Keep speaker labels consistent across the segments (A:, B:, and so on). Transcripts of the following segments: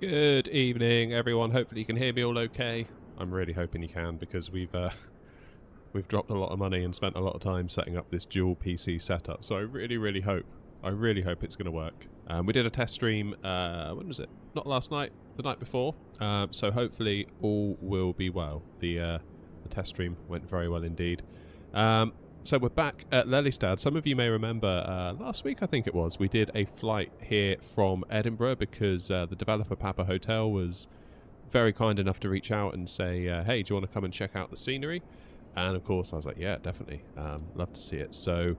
A: Good evening, everyone. Hopefully you can hear me all okay. I'm really hoping you can because we've dropped a lot of money and spent a lot of time setting up this dual PC setup. So I really hope it's going to work. We did a test stream. When was it? Not last night, the night before. So hopefully all will be well. The test stream went very well indeed. So we're back at Lelystad. Some of you may remember last week, I think it was, we did a flight here from Edinburgh because the developer Papa Hotel was very kind enough to reach out and say, hey, do you want to come and check out the scenery? And of course I was like, yeah, definitely. Love to see it. So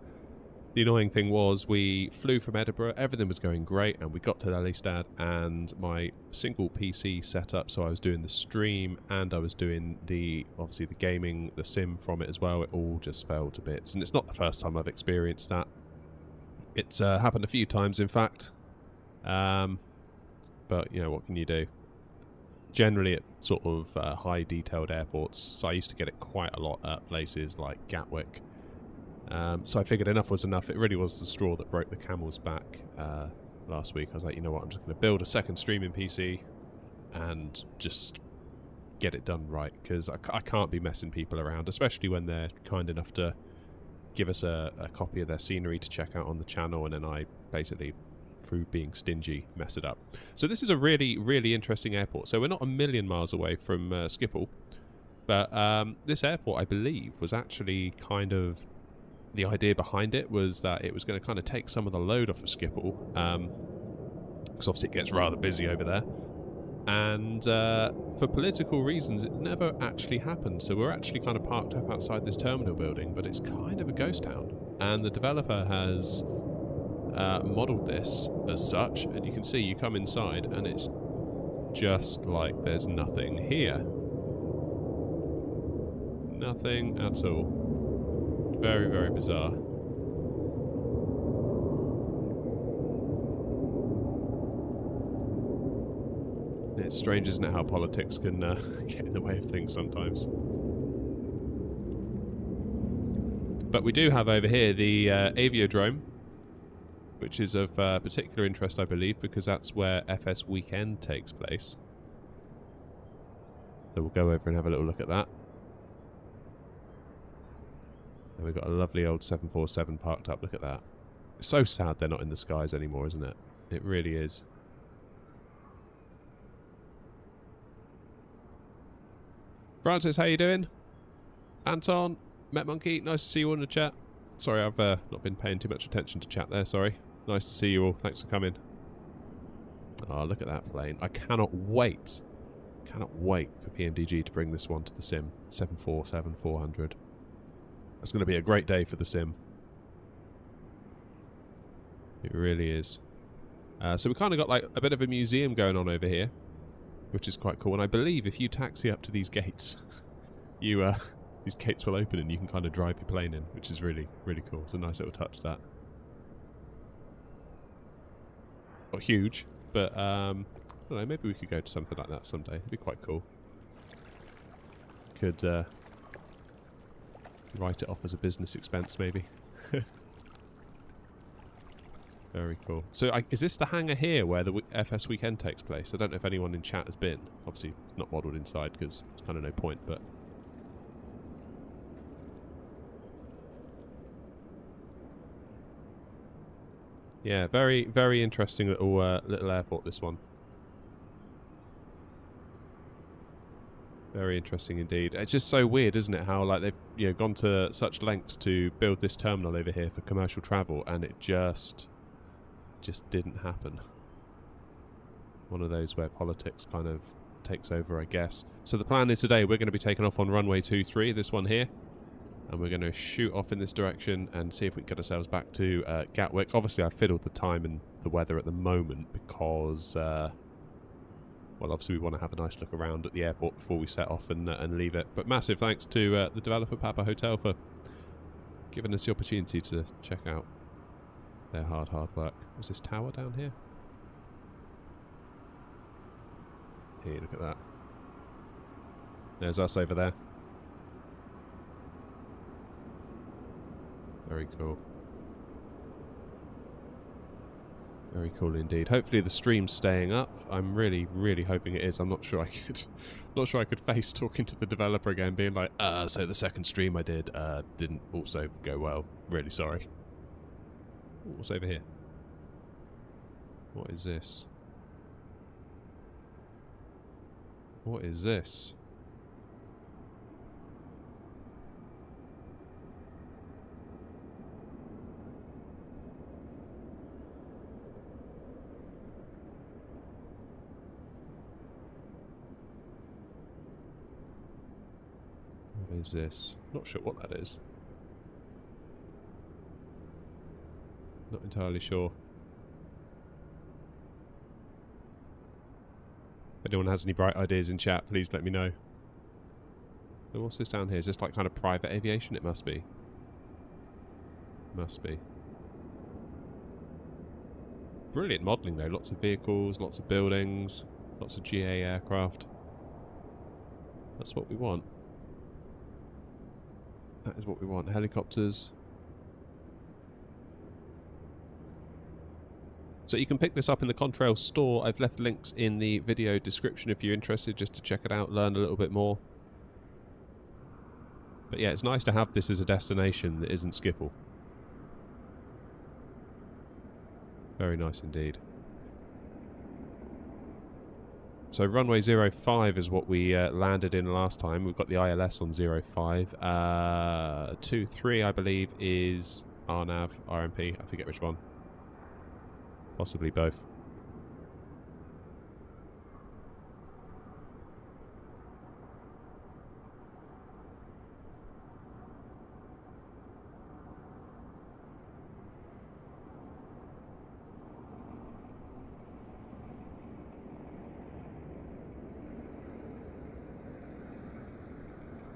A: the annoying thing was we flew from Edinburgh, everything was going great, and we got to Lelystad and my single PC setup, so I was doing the stream and I was doing obviously the gaming, the sim from it as well, it all just fell to bits. And it's not the first time I've experienced that. It's happened a few times, in fact. But, you know, what can you do? Generally at sort of high detailed airports, so I used to get it quite a lot at places like Gatwick. So I figured enough was enough. It really was the straw that broke the camel's back last week. I was like, you know what, I'm just going to build a second streaming PC and just get it done right, because I can't be messing people around, especially when they're kind enough to give us a copy of their scenery to check out on the channel, and then I basically, through being stingy, mess it up. So this is a really interesting airport. So we're not a million miles away from Schiphol, but this airport, I believe, was actually kind of... the idea behind it was that it was going to kind of take some of the load off of Schiphol, because obviously it gets rather busy over there. And for political reasons, it never actually happened. So we're actually kind of parked up outside this terminal building, but it's kind of a ghost town. And the developer has modelled this as such, and you can see you come inside and it's just like there's nothing here. Nothing at all. Very bizarre. It's strange, isn't it, how politics can get in the way of things sometimes. But we do have over here the aviodrome, which is of particular interest, I believe, because that's where FS Weekend takes place. So we'll go over and have a little look at that. And we've got a lovely old 747 parked up. Look at that. It's so sad they're not in the skies anymore, isn't it? It really is. Francis, how you doing? Anton, Met Monkey, nice to see you all in the chat. Sorry, I've not been paying too much attention to chat there, sorry. Nice to see you all. Thanks for coming. Oh, look at that plane. I cannot wait. Cannot wait for PMDG to bring this one to the sim. 747-400. It's going to be a great day for the sim. It really is. So we kind of got like a bit of a museum going on over here, which is quite cool. And I believe if you taxi up to these gates, you these gates will open and you can kind of drive your plane in, which is really cool. It's a nice little touch, that. Not huge, but I don't know, maybe we could go to something like that someday. It'd be quite cool. Could write it off as a business expense, maybe. Very cool. So is this the hangar here where the FS Weekend takes place? I don't know if anyone in chat has been. Obviously not modelled inside because there's kind of no point, but... yeah, very interesting little airport, this one. Very interesting indeed. It's just so weird, isn't it, how like they've gone to such lengths to build this terminal over here for commercial travel, and it just didn't happen. One of those where politics kind of takes over, I guess. So the plan is today we're going to be taking off on runway 23, this one here, and we're going to shoot off in this direction and see if we can get ourselves back to Gatwick. Obviously I've fiddled the time and the weather at the moment because well, obviously we want to have a nice look around at the airport before we set off and leave it. But massive thanks to the developer Papa Hotel for giving us the opportunity to check out their hard work. Was this tower down here? Here, look at that. There's us over there. Very cool. Very cool indeed. Hopefully the stream's staying up. I'm really, really hoping it is. I'm not sure I could, not sure I could face talking to the developer again, being like, so the second stream I did didn't also go well. Really sorry. Ooh, what's over here? What is this? What is this? What is this? Not sure what that is. Not entirely sure. If anyone has any bright ideas in chat, please let me know. So what's this down here? Is this like kind of private aviation? It must be. Must be. Brilliant modelling though. Lots of vehicles, lots of buildings, lots of GA aircraft. That's what we want. That is what we want. Helicopters. So you can pick this up in the Contrail store. I've left links in the video description if you're interested, just to check it out, learn a little bit more. But yeah, it's nice to have this as a destination that isn't Schiphol. Very nice indeed. So runway 05 is what we landed in last time. We've got the ILS on 05. 23, I believe, is RNAV, RMP. I forget which one. Possibly both.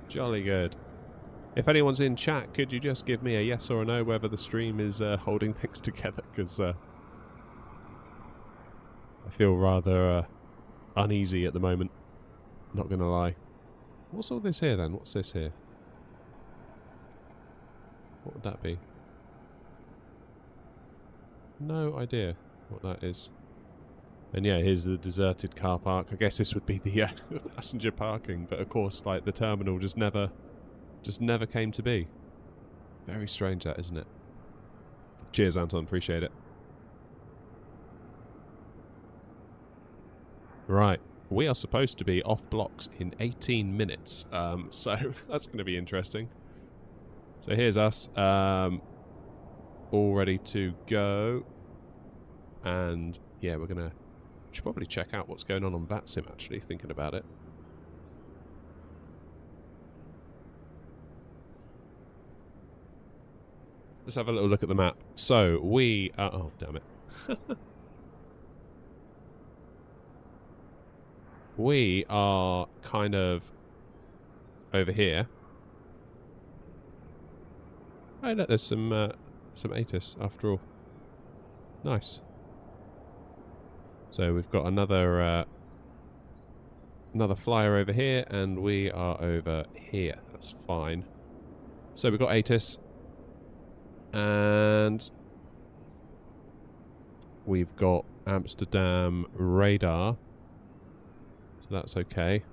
A: Jolly good. If anyone's in chat, could you just give me a yes or a no whether the stream is holding things together? Because I feel rather uneasy at the moment. Not going to lie. What's all this here then? What's this here? What would that be? No idea what that is. And yeah, here's the deserted car park. I guess this would be the passenger parking, but of course, like, the terminal just never came to be. Very strange that, isn't it? Cheers, Anton. Appreciate it. Right. We are supposed to be off blocks in 18 minutes, so that's going to be interesting. So here's us, all ready to go. And yeah, we're going to... should probably check out what's going on VATSIM, actually, thinking about it. Let's have a little look at the map. So, we are... oh, damn it. We are kind of over here. Oh, look, there's some ATIS, after all. Nice. So we've got another flyer over here, and we are over here. That's fine. So we've got ATIS, and we've got Amsterdam radar. So that's okay.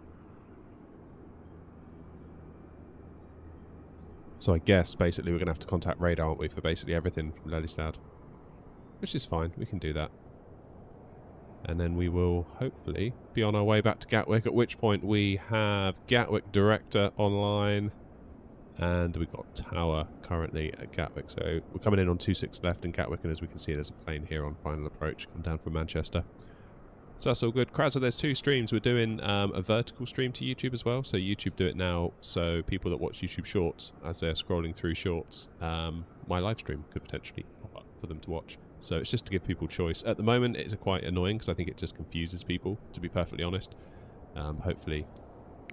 A: So I guess basically we're going to have to contact radar, aren't we, for basically everything from Lelystad. Which is fine. We can do that. And then we will hopefully be on our way back to Gatwick, at which point we have Gatwick Director online, and we've got Tower currently at Gatwick. So we're coming in on 26 left in Gatwick, and as we can see, there's a plane here on final approach, come down from Manchester. So that's all good. Krazza, there's two streams. We're doing a vertical stream to YouTube as well. So YouTube do it now, so people that watch YouTube Shorts, as they're scrolling through Shorts, my live stream could potentially pop up for them to watch. So it's just to give people choice. At the moment, it's quite annoying because I think it just confuses people, to be perfectly honest. Hopefully,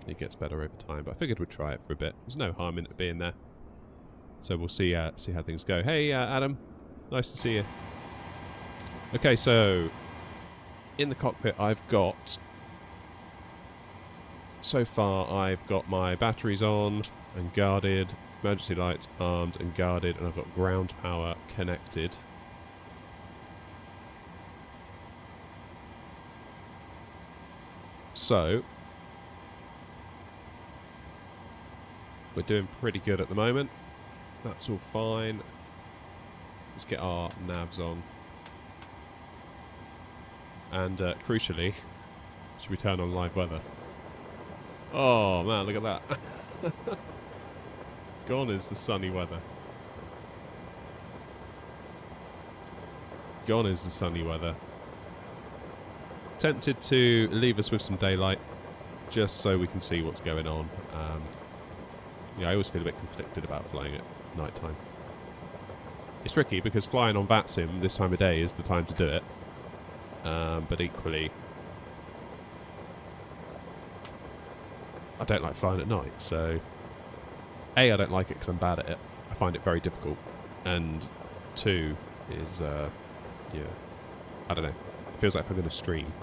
A: it gets better over time. But I figured we'd try it for a bit. There's no harm in it being there. So we'll see how things go. Hey, Adam. Nice to see you. Okay, so in the cockpit, so far, I've got my batteries on and guarded, emergency lights armed and guarded, and I've got ground power connected. So, we're doing pretty good at the moment. That's all fine. Let's get our navs on. And crucially, should we turn on live weather? Oh man, look at that. Gone is the sunny weather. Gone is the sunny weather. Tempted to leave us with some daylight, just so we can see what's going on. Yeah, I always feel a bit conflicted about flying at night time. It's tricky because flying on VATSIM this time of day is the time to do it. But equally, I don't like flying at night, so A, I don't like it because I'm bad at it. I find it very difficult. And 2 is, yeah, I don't know. It feels like if I'm going to stream,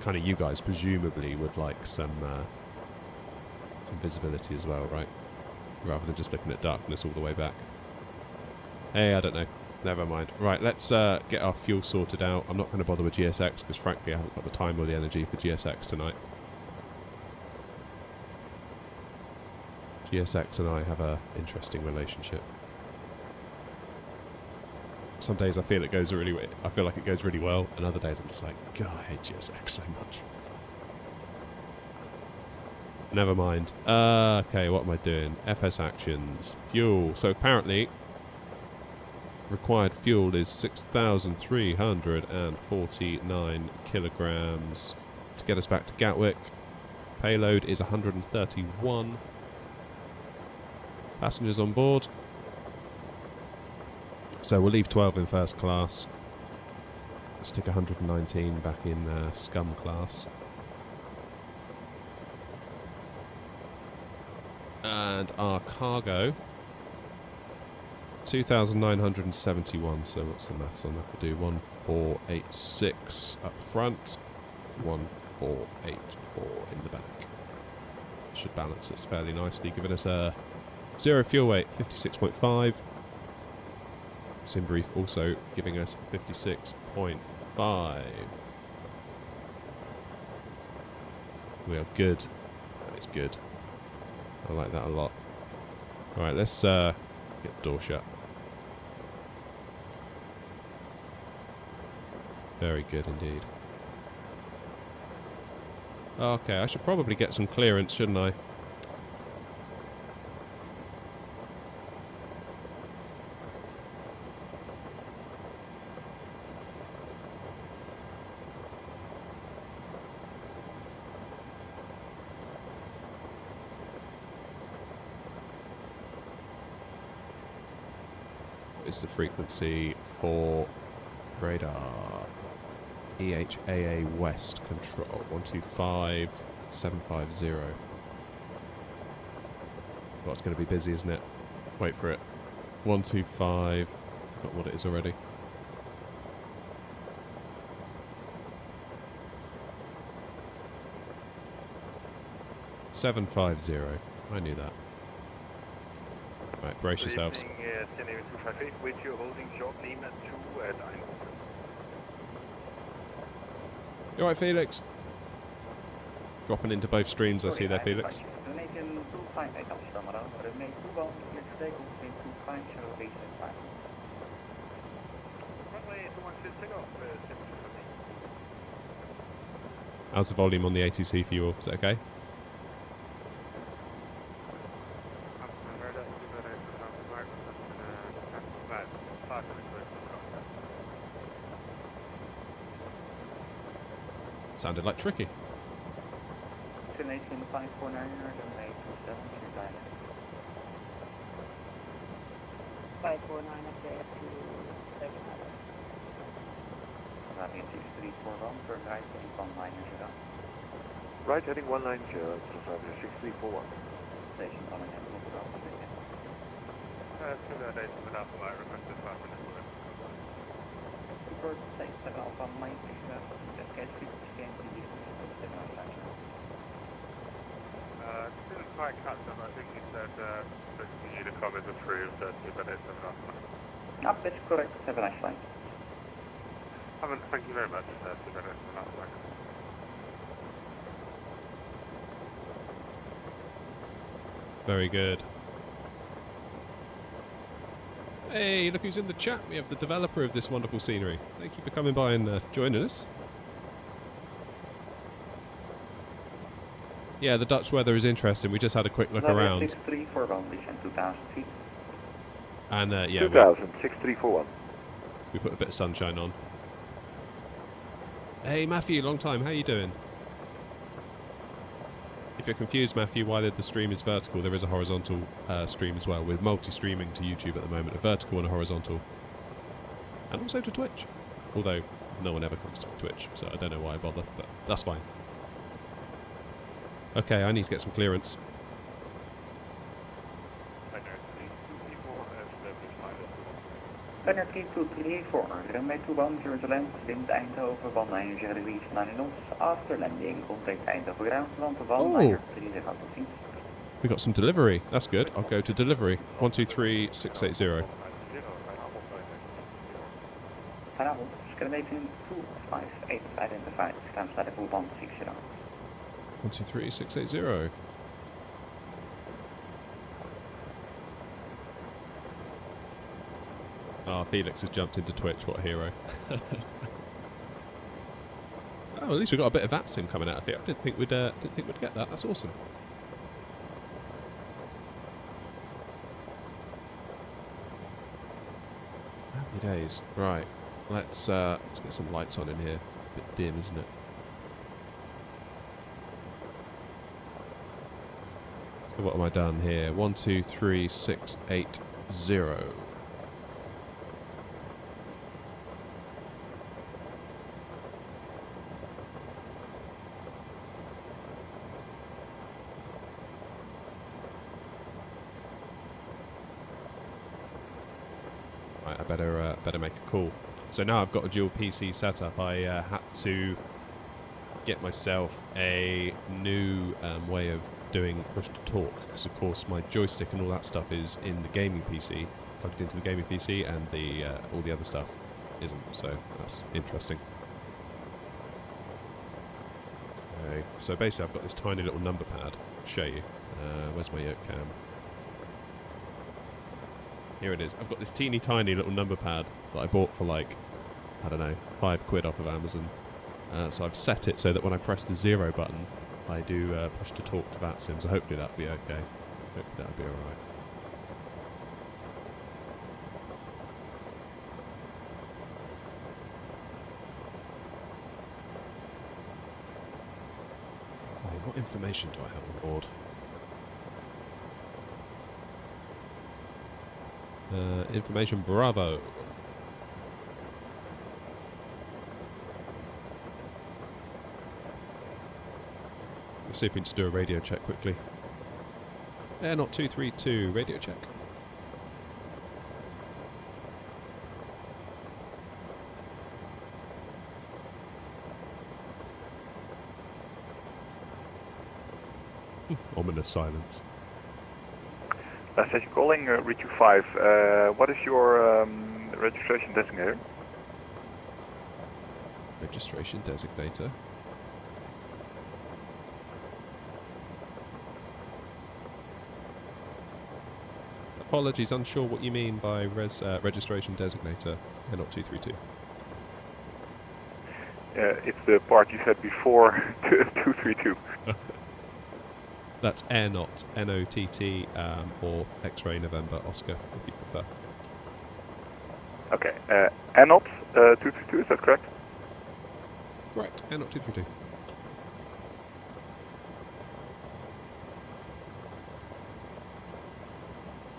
A: kind of you guys presumably would like some visibility as well, right? Rather than just looking at darkness all the way back. Hey, I don't know. Never mind. Right, let's get our fuel sorted out. I'm not going to bother with GSX because frankly I haven't got the time or the energy for GSX tonight. GSX and I have an interesting relationship. Some days I feel like it goes really well, and other days I'm just like, God, I hate GSX so much. Never mind. Okay, what am I doing? FS actions. Fuel. So apparently, required fuel is 6,349 kilograms to get us back to Gatwick. Payload is 131. Passengers on board. So we'll leave 12 in first class. Stick 119 back in scum class. And our cargo, 2,971. So what's the maths on that? We'll do 1486 up front, 1484 in the back. Should balance us fairly nicely, giving us a zero fuel weight, 56.5. Sim brief also giving us 56.5. We are good. That is good. I like that a lot. Alright, let's get the door shut. Very good indeed. Okay, I should probably get some clearance, shouldn't I? Is the frequency for radar EHLE West control 125750. Well, it's going to be busy, isn't it? Wait for it. 125. Forgot what it is already. $750. I knew that. Right, brace yourselves.
B: With your holding short name at 2 at
A: You alright, Felix? Dropping into both streams, I see there, Felix. How's the volume on the ATC for you all? Is that okay? Sounded like tricky.
C: 549 up there to 700.
D: That means 6341 for right heading 190.
B: right heading 190 to 6341.
D: Station coming in with the officer.
B: To the date of enough, I requested 5 minutes.
D: Super, take that off on Mike, just get 50 scan to you.
B: Didn't quite catch them. I think you said that the Unicom is approved at 2 minutes and enough.
D: No, that's correct. Have a nice flight.
B: Thank you very much. 2 minutes and enough.
A: Very good. Hey, look who's in the chat. We have the developer of this wonderful scenery. Thank you for coming by and joining us. Yeah, the Dutch weather is interesting. We just had a quick look around.
D: 6341, descend 2000 feet.
A: And yeah,
E: 2000, 6341.
A: we put a bit of sunshine on. Hey, Matthew, long time. How you doing? If you're confused, Matthew, why the stream is vertical, there is a horizontal stream as well. We're multi-streaming to YouTube at the moment, a vertical and a horizontal. And also to Twitch. Although, no one ever comes to Twitch, so I don't know why I bother, but that's fine. Okay, I need to get some clearance.
D: Runner 3234, runway 21, zero to land, wind Eindhoven, 190 degrees 9 knots. After landing, contact Eindhoven ground, land 193
A: We got some delivery. That's good. I'll go to delivery. 123680.
D: Vanavond, escalation 258, identified, staan staat op 160.
A: 123680. Oh, Felix has jumped into Twitch. What a hero. Oh, at least we got a bit of VATSIM coming out of it. I didn't think we'd get that. That's awesome. Happy days. Right. Let's get some lights on in here. A bit dim, isn't it? So what have I done here? 123680. Right, I better make a call. So now I've got a dual PC setup. I had to get myself a new way of doing push to talk, because of course my joystick and all that stuff is in the gaming PC, plugged into the gaming PC, and the all the other stuff isn't. So that's interesting. Okay, so basically I've got this tiny little number pad. I'll show you. Where's my yoke cam? Here it is. I've got this teeny tiny little number pad that I bought for like, I don't know, £5 off of Amazon. So I've set it so that when I press the 0 button, I do push to talk to VATSIM, so hopefully that'll be okay. Hopefully that'll be alright. Right, what information do I have on board? Information Bravo. Let's see if we can just do a radio check quickly. Not 232, radio check. Ominous silence.
E: Station calling, RE25. What is your registration designator?
A: Registration designator. Apologies, unsure what you mean by registration designator. Not 232.
E: It's the part you said before 232.
A: That's AirNOT, N-O-T-T, or X-Ray November Oscar, if you prefer.
E: Okay, AirNOT 232, is that correct?
A: Correct, AirNOT 232.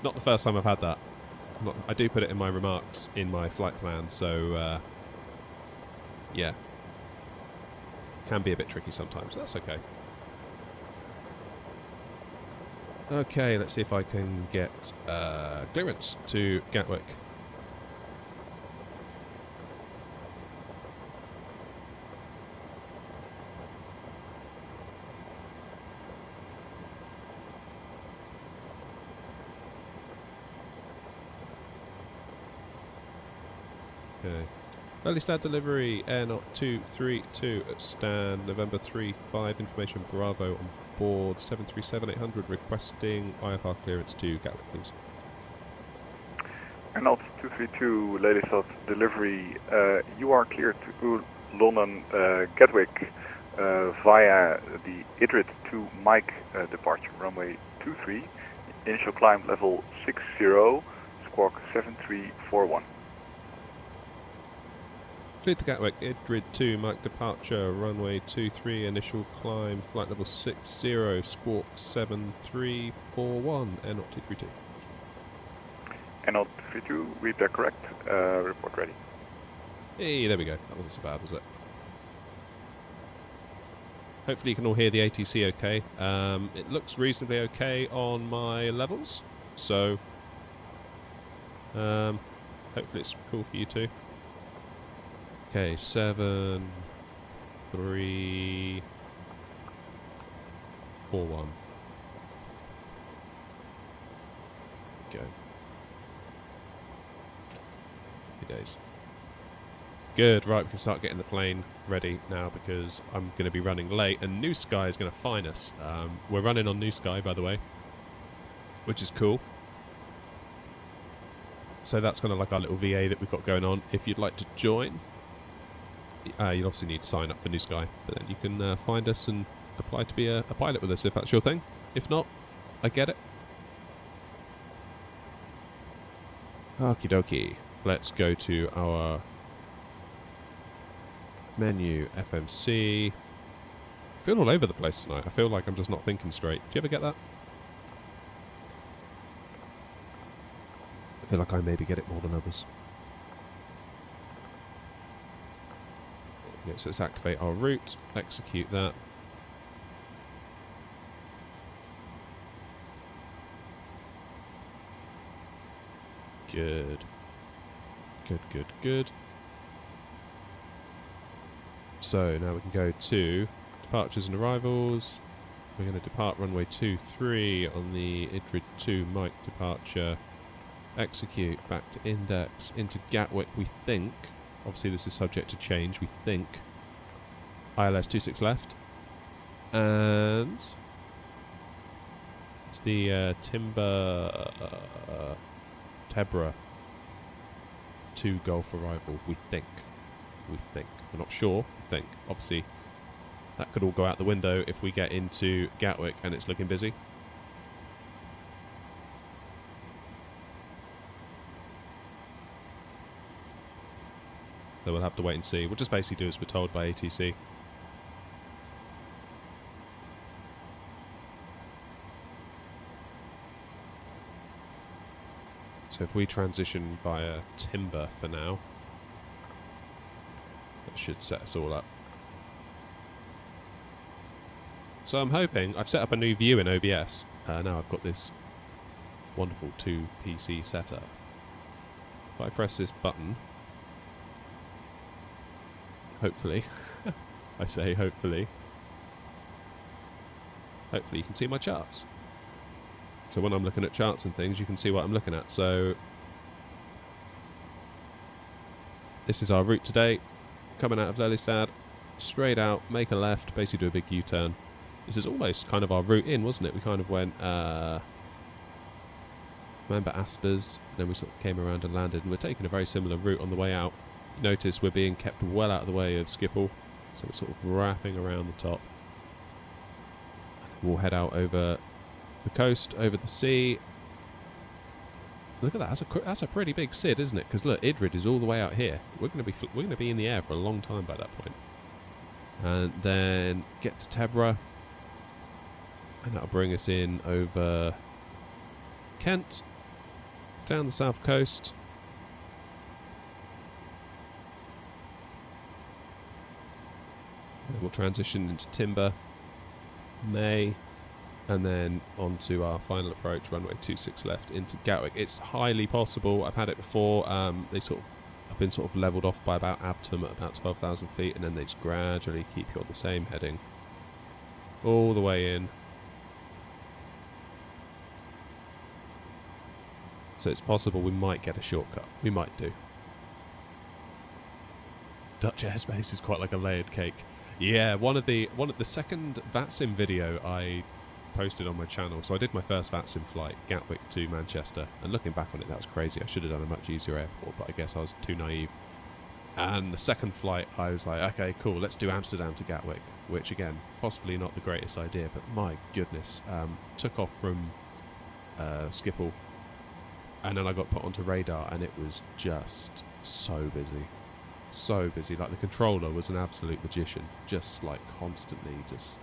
A: Not the first time I've had that. I do put it in my remarks in my flight plan, so yeah. Can be a bit tricky sometimes, that's okay. Okay, let's see if I can get clearance to Gatwick. Okay. Lelystad delivery, AirNOT 232 at stand, November 35, information Bravo on board 737-800 requesting IFR clearance to Gatwick, please.
E: Arnold 232, Lelystad delivery. You are cleared to London Gatwick via the Idrit to Mike departure, runway 23, initial climb level 60, squawk 7341.
A: Cleared to Gatwick, Idrit 2, Mike departure, runway 23, initial climb, flight level 60, squawk 7341, Arnold 232.
E: Arnold 232, read that correct, report ready.
A: Hey, there we go. That wasn't so bad, was it? Hopefully you can all hear the ATC okay. It looks reasonably okay on my levels, so hopefully it's cool for you too. Okay, 7, 3, 4, 1. Go. Happy days. Good, right, we can start getting the plane ready now because I'm going to be running late and New Sky is going to fine us. We're running on New Sky, by the way, which is cool. So that's kind of like our little VA that we've got going on. If you'd like to join, you'll obviously need to sign up for New Sky, but then you can find us and apply to be a pilot with us if that's your thing. If not, I get it. Okie dokie. Let's go to our menu, FMC. I feel all over the place tonight. I feel like I'm just not thinking straight. Do you ever get that? I feel like I maybe get it more than others. Okay, so let's activate our route, execute that. Good. Good, good, good. So now we can go to departures and arrivals. We're going to depart runway 23 on the Idrit 2 Mike departure. Execute back to index into Gatwick, we think. Obviously this is subject to change, we think. ILS 26 left. And it's the Tebra 2 Gulf arrival, we think. We think. We're not sure, we think. Obviously that could all go out the window if we get into Gatwick and it's looking busy. So we'll have to wait and see. We'll just basically do as we're told by ATC. So if we transition via Timber for now, that should set us all up. So I'm hoping, I've set up a new view in OBS. Now I've got this wonderful 2 PC setup. If I press this button, hopefully, I say hopefully you can see my charts. So when I'm looking at charts and things, you can see what I'm looking at. So this is our route today, coming out of Lelystad, straight out, make a left, basically do a big U-turn. This is almost kind of our route in, wasn't it? We kind of went, remember Aspers, then we sort of came around and landed, and we're taking a very similar route on the way out. Notice we're being kept well out of the way of Schiphol, so we're sort of wrapping around the top. We'll head out over the coast, over the sea. Look at that, that's a pretty big SID, isn't it? Because look, Idrit is all the way out here. We're going to be in the air for a long time by that point. And then get to Tebra, and that'll bring us in over Kent, down the south coast. And we'll transition into Timber, May, and then onto our final approach, runway 26 left into Gatwick. It's highly possible. I've had it before. They sort of have been sort of levelled off by about Abtum at about 12,000 feet, and then they just gradually keep you on the same heading all the way in. So it's possible we might get a shortcut. We might do. Dutch airspace is quite like a layered cake. Yeah, one of the second VATSIM video I posted on my channel. So I did my first VATSIM flight, Gatwick to Manchester, and looking back on it, that was crazy. I should have done a much easier airport, but I guess I was too naive. And the second flight, I was like, okay, cool, let's do Amsterdam to Gatwick, which again, possibly not the greatest idea, but my goodness, took off from Schiphol, and then I got put onto radar, and it was just so busy. So busy. Like, the controller was an absolute magician, just like constantly, just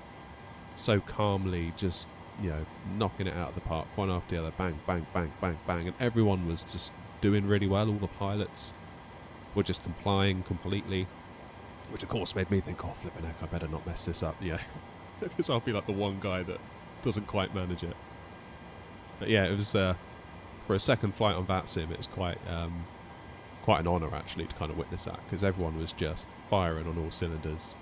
A: so calmly, just, you know, knocking it out of the park, one after the other, bang, bang, bang, bang, bang, and everyone was just doing really well. All the pilots were just complying completely, which of course made me think, oh, flipping heck, I better not mess this up, yeah, because I'll be like the one guy that doesn't quite manage it. But yeah, it was, for a second flight on VATSIM, it was quite an honour actually to kind of witness that, because everyone was just firing on all cylinders.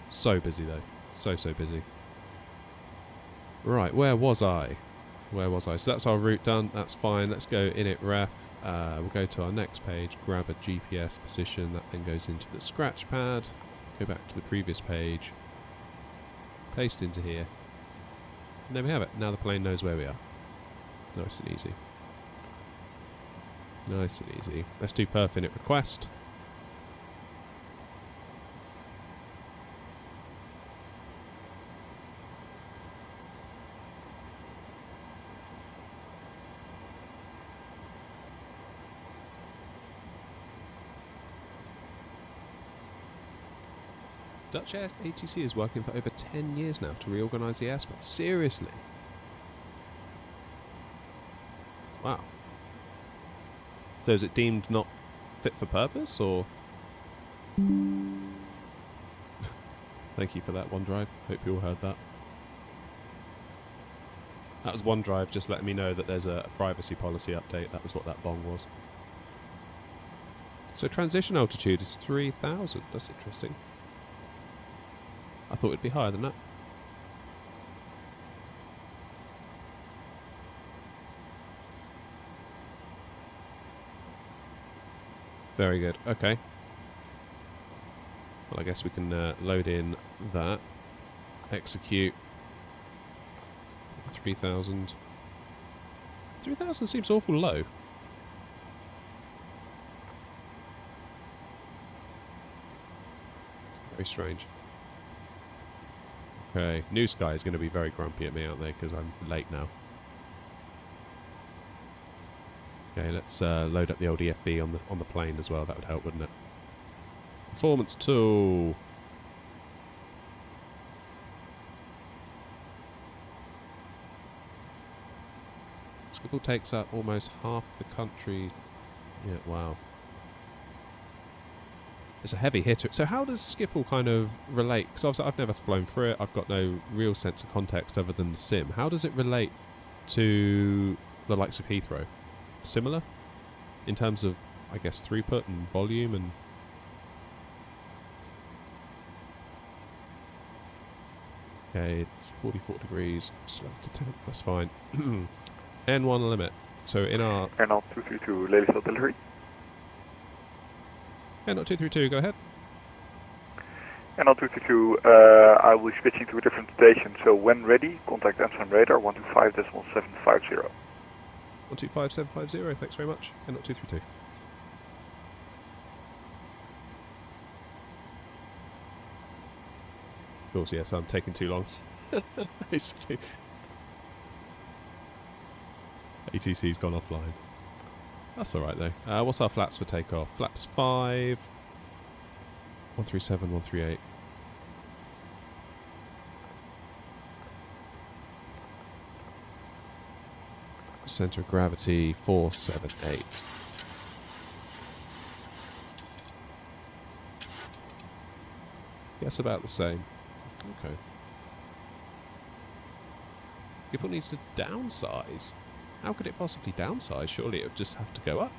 A: So busy though, so busy. Right, where was I? So that's our route done, that's fine. Let's go init ref. We'll go to our next page, grab a GPS position, that then goes into the scratch pad, go back to the previous page, paste into here, and there we have it. Now the plane knows where we are. Nice and easy. Nice and easy. Let's do perf init request. Dutch ATC is working for over 10 years now to reorganise the airspace. Seriously? Wow. So is it deemed not fit for purpose, or? Thank you for that, OneDrive. Hope you all heard that. That was OneDrive just letting me know that there's a privacy policy update. That was what that bong was. So transition altitude is 3,000. That's interesting. I thought it'd be higher than that. Very good. Okay. Well, I guess we can load in that. Execute. 3,000. 3,000 seems awful low. Very strange. Okay, New Sky is going to be very grumpy at me, aren't they? Because I'm late now. Okay, let's load up the old EFB on the plane as well. That would help, wouldn't it? Performance tool. Schiphol takes up almost half the country. Yeah, wow. It's a heavy hitter. So how does Schiphol kind of relate? Because obviously I've never flown through it. I've got no real sense of context other than the sim. How does it relate to the likes of Heathrow? Similar? In terms of, I guess, throughput and volume and... Okay, it's 44 degrees. Slow to 10. That's fine. N1 limit. So in our...
E: Airnav 232, Lelystad delivery.
A: N0 232, go ahead.
E: Airnav 232, I will be switching to a different station, so when ready, contact Amsterdam radar 125.750.
A: 125750, thanks very much. N0 232. Of course, yes, I'm taking too long. Basically. ATC's gone offline. That's alright though. What's our flaps for takeoff? Flaps 5. 137, 138. Centre of gravity 478. Yes, about the same. Okay. People needs to downsize. How could it possibly downsize? Surely it would just have to go up.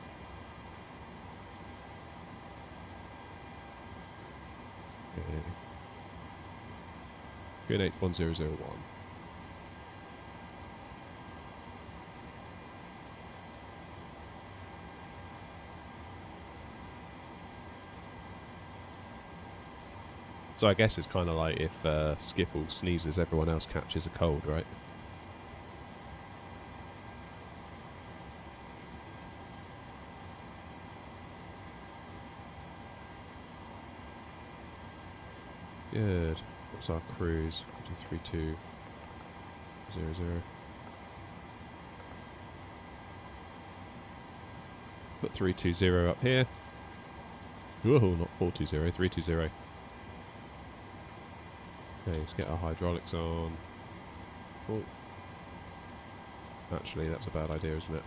A: Okay. Good 81001. So I guess it's kind of like if Skipple sneezes, everyone else catches a cold, right? Good. What's our cruise? 3200. Put 320 up here. Whoa, not 420, 320. Okay, let's get our hydraulics on. Oh. Actually, that's a bad idea, isn't it?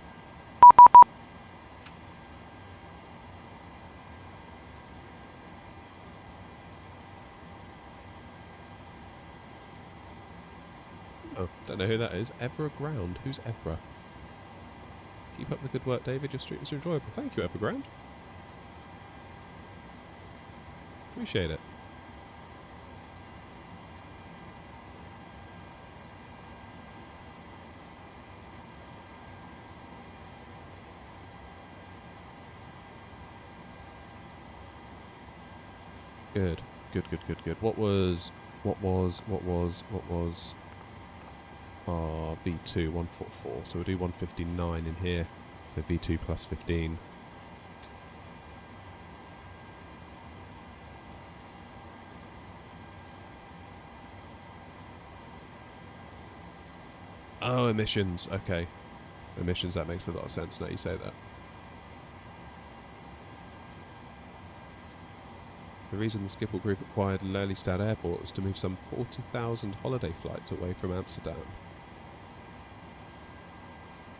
A: Oh, don't know who that is. Everground. Who's Evra? Keep up the good work, David. Your streams are enjoyable. Thank you, Everground. Appreciate it. Good. Good. What was our V2? 144. So we'll do 159 in here. So V2 plus 15. Oh, emissions. Okay. Emissions, that makes a lot of sense now you say that. The reason the Schiphol Group acquired Lelystad Airport was to move some 40,000 holiday flights away from Amsterdam.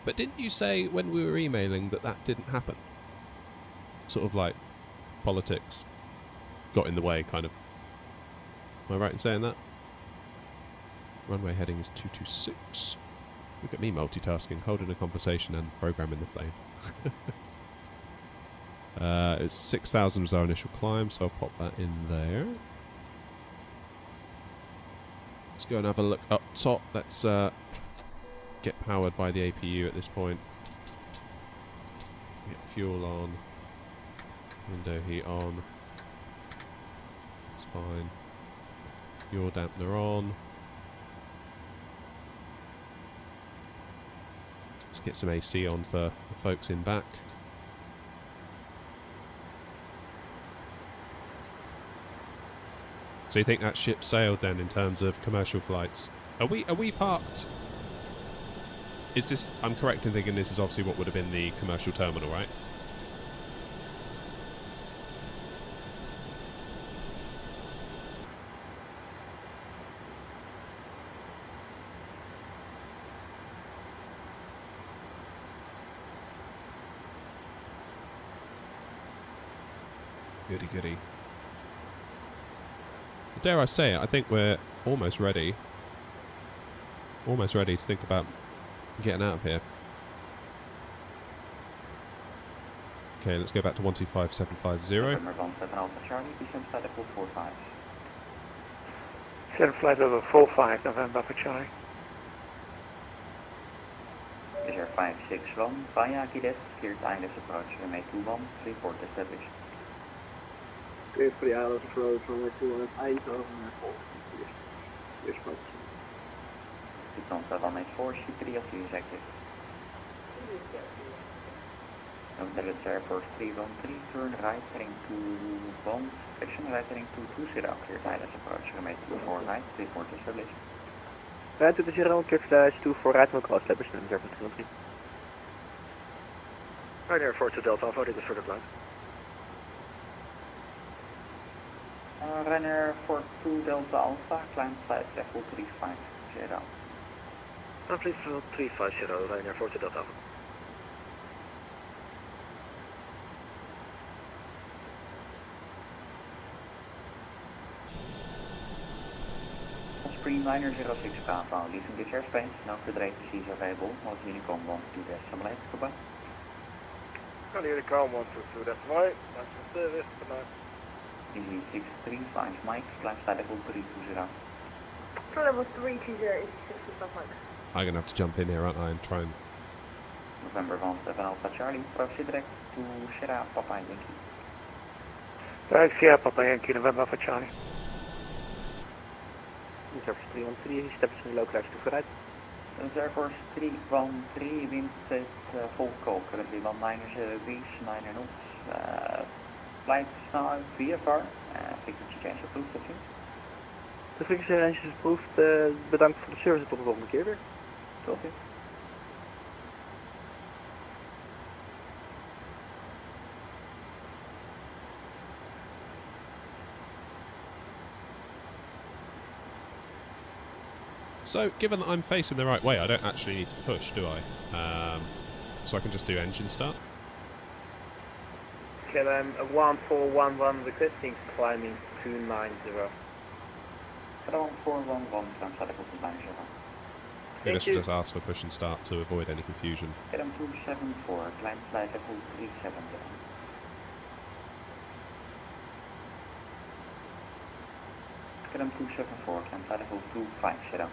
A: But didn't you say when we were emailing that that didn't happen? Sort of like politics got in the way, kind of. Am I right in saying that? Runway heading is 226. Look at me multitasking, holding a conversation and programming the plane. It's 6,000 was our initial climb, so I'll pop that in there. Let's go and have a look up top. Let's get powered by the APU at this point. Get fuel on. Window heat on. It's fine. Fuel dampener on. Let's get some AC on for the folks in back. So you think that ship sailed then in terms of commercial flights? Are we parked? Is this? I'm correct in thinking this is obviously what would have been the commercial terminal, right? Goody. Dare I say it, I think we're almost ready. Almost ready to think about getting out of here. Okay, let's go back to 125750.
D: November 17 Charlie, descend flight level 45.
B: Descend flight level 45, November for Charlie.
D: Is er 561 via Kidet, cleared ILS approach, runway 21, report established.
F: Cleared for the ILS approach, runway 21, Eindhoven, Eerst position.
D: Lufthansa 184, C3 of is active. Lelystad Airport 313, turn right heading to Bond, section right heading to 20, cleared ILS approach, runway 24 right, report established.
F: Right to the 0, cleared flight 24 right, will cross established, and 0.03. Ryanair 42 Delta Alpha, dit is voor de flight.
D: Ryanair 42 Delta Alpha, climb flight level 350.
F: Please level 350, Ryanair 42 Delta Alpha.
D: Streamliner 06 Bravo, leaving this airspace, no further ATC is available, most Unicom 12 decimal 8, goodbye.
B: Unicom 12 decimal 8, that's the service, goodbye.
D: Easy 635 Mike, climb flight level 320.
C: Flight level 320 is 65 Mike.
A: I'm going to have to jump in here, aren't I, and try and...
D: November 17 Alpha Charlie, proceed direct to Sierra Papa Yankee.
B: Direct Sierra Papa Yankee, November for Charlie.
F: Reserve 313, steps in localized to vooruit.
D: Reserve Force 313, wind is full call, currently 19 degrees, 9 knots. Flight now VFR, frequency change approved, dat u.
F: De frequency range is approved. Bedankt voor de service, tot de volgende keer weer.
D: Tot u.
A: So, given that I'm facing the right way, I don't actually need to push, do I? So I can just do engine start.
G: KLM 1411 requesting climbing 290.
D: KLM 1411, transfer level 290.
A: Maybe I should just ask for push and start to avoid any confusion.
D: KLM 274, climb flight level 370. KLM 274, climb flight level 250.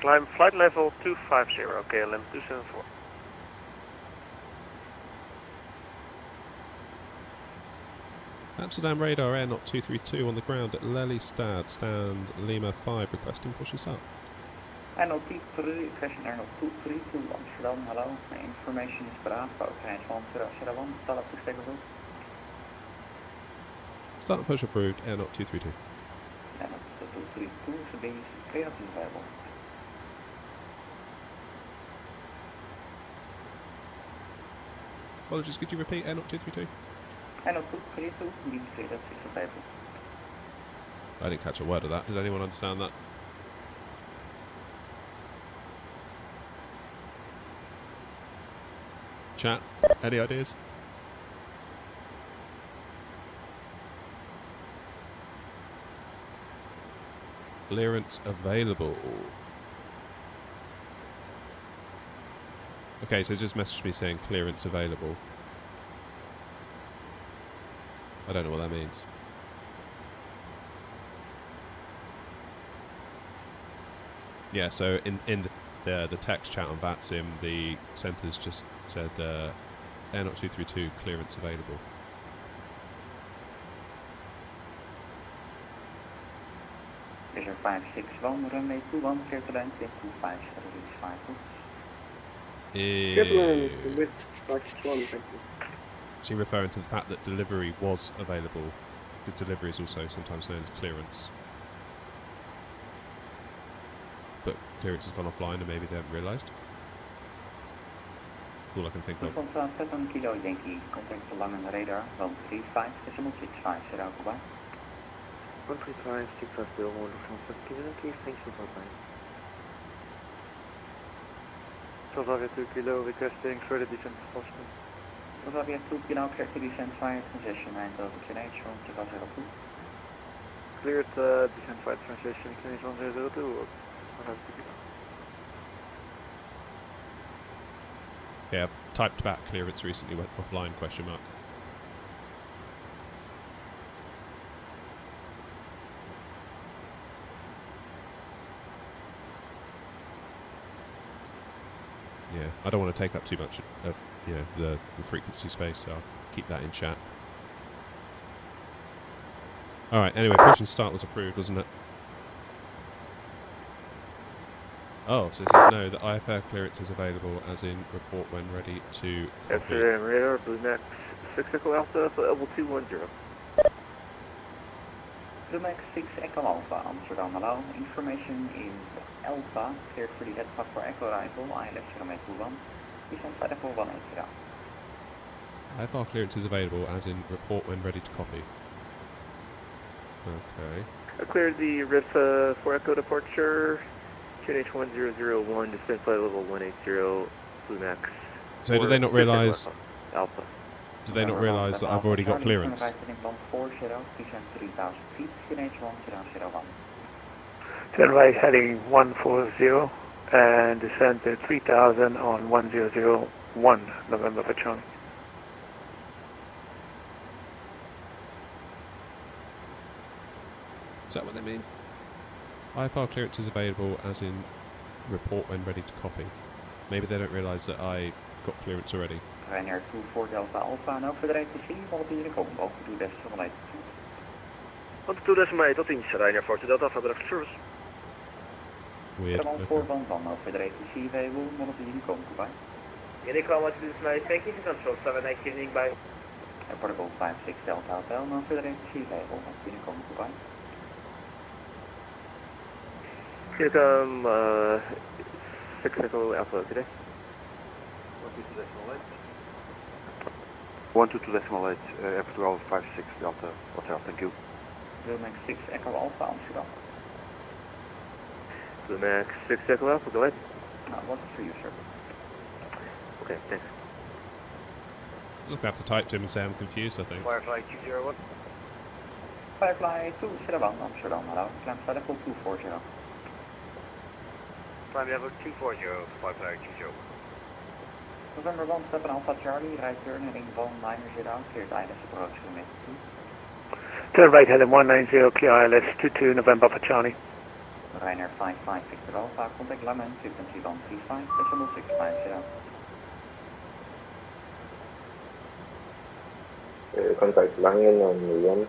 B: Climb flight level 250, KLM 274.
A: Amsterdam radar air knot 232 on the ground at Lelystad, stand Lima 5, requesting push and start.
D: Airnot 232, question Airnot 232, Amsterdam, hello. Information is Bravo, okay, 1001, start up to stable.
A: Start and push approved, air knot 232.
D: Airnot 232, so these clearance is available.
A: Apologies, could you repeat air knot 232?
D: Airnot 232, these clearance is available.
A: I didn't catch a word of that. Does anyone understand that? Chat, any ideas? Clearance available. Okay, so just messaged me saying clearance available. I don't know what that means. Yeah, so in the text chat on VATSIM, the centre's just said Airnot 232 clearance available.
D: Measure 561, runway 21, clear to land, wind 25, release 5 knots.
F: With 561, thank you.
A: Is he referring to the fact that delivery was available? Because delivery is also sometimes known as clearance. But clearance has gone offline and maybe they haven't realised. All I can think of.
D: Contact 7 kilo Yankee, contact the Langen radar, 135, decimal 65, zero goodbye.
F: 135, 650, hold from 7 kilo Yankee, thanks for that.
B: Salvia 2 kilo requesting further descent if possible.
D: Salvia 2 kilo, clear to descend via transition, over QNH, 1002.
B: Cleared descent flight transition, QNH 1002 or 102 kilo.
A: Yeah, I've typed back clearance recently went offline, question mark. Yeah, I don't want to take up too much of the frequency space, so I'll keep that in chat. Alright, anyway, push and start was approved, wasn't it? Oh, so it says no, the IFR clearance is available, as in report when ready to copy.
B: radar, Blue Max 6 Echo Alpha for level 210.
D: Blue Max 6 Echo Alpha, Amsterdam, hello. Information in Alpha, cleared for the headpath for Echo arrival, ILS runway 21. Descent flight level 180.
A: IFR clearance is available, as in report when ready to copy. Okay.
B: I cleared the RIF for Echo departure. QNH 1001, descent flight level 180, Blue Max.
A: So do they not realise?
B: Alpha.
A: Do they not realise that I've already got clearance?
B: Runway heading 140 and descent at 3000 on 1001 November for Charlie.
A: Is that what they mean? IFR clearance is available, as in report when ready to copy. Maybe they don't realise that I got clearance already.
D: Ryanair 24 Delta Alpha, no further ATC, will be in the combo, do this from
G: 122.8 tot 10, Ryanair 40 Delta for direct service.
A: Weird.
D: Airborne
A: Okay.
D: 41 over the ATC vehicle, one of the Unicom goodbye.
G: Unicom 122.8, thank you for control 78 evening by.
D: Protocol 56 Delta Hotel, now for the ATC vehicle, one of the Unicom goodbye.
B: Unicom 6 Echo Alpha today.
E: 122.8, Air 56 Delta Hotel, thank you.
D: Max 6 Echo Alpha Amsterdam.
B: Max 6 Echo Alpha, go ahead.
D: What's for you, sir?
B: Okay, thanks.
A: I'm just going to have to type to him and say I'm confused, I think.
G: Firefly 201.
D: Firefly 201 Amsterdam, hello. Lelystad level 240.
G: Prime level 240, Firefly 20.
D: November 17 Alpha Charlie, right turn heading 190, cleared ILS approach to mid 2.
B: Turn right heading 190, clear ILS 22 November for Charlie.
D: Ryanair 55 Victor Alpha, contact Lemon, frequency 135, decimal 650.
H: Contact Langen on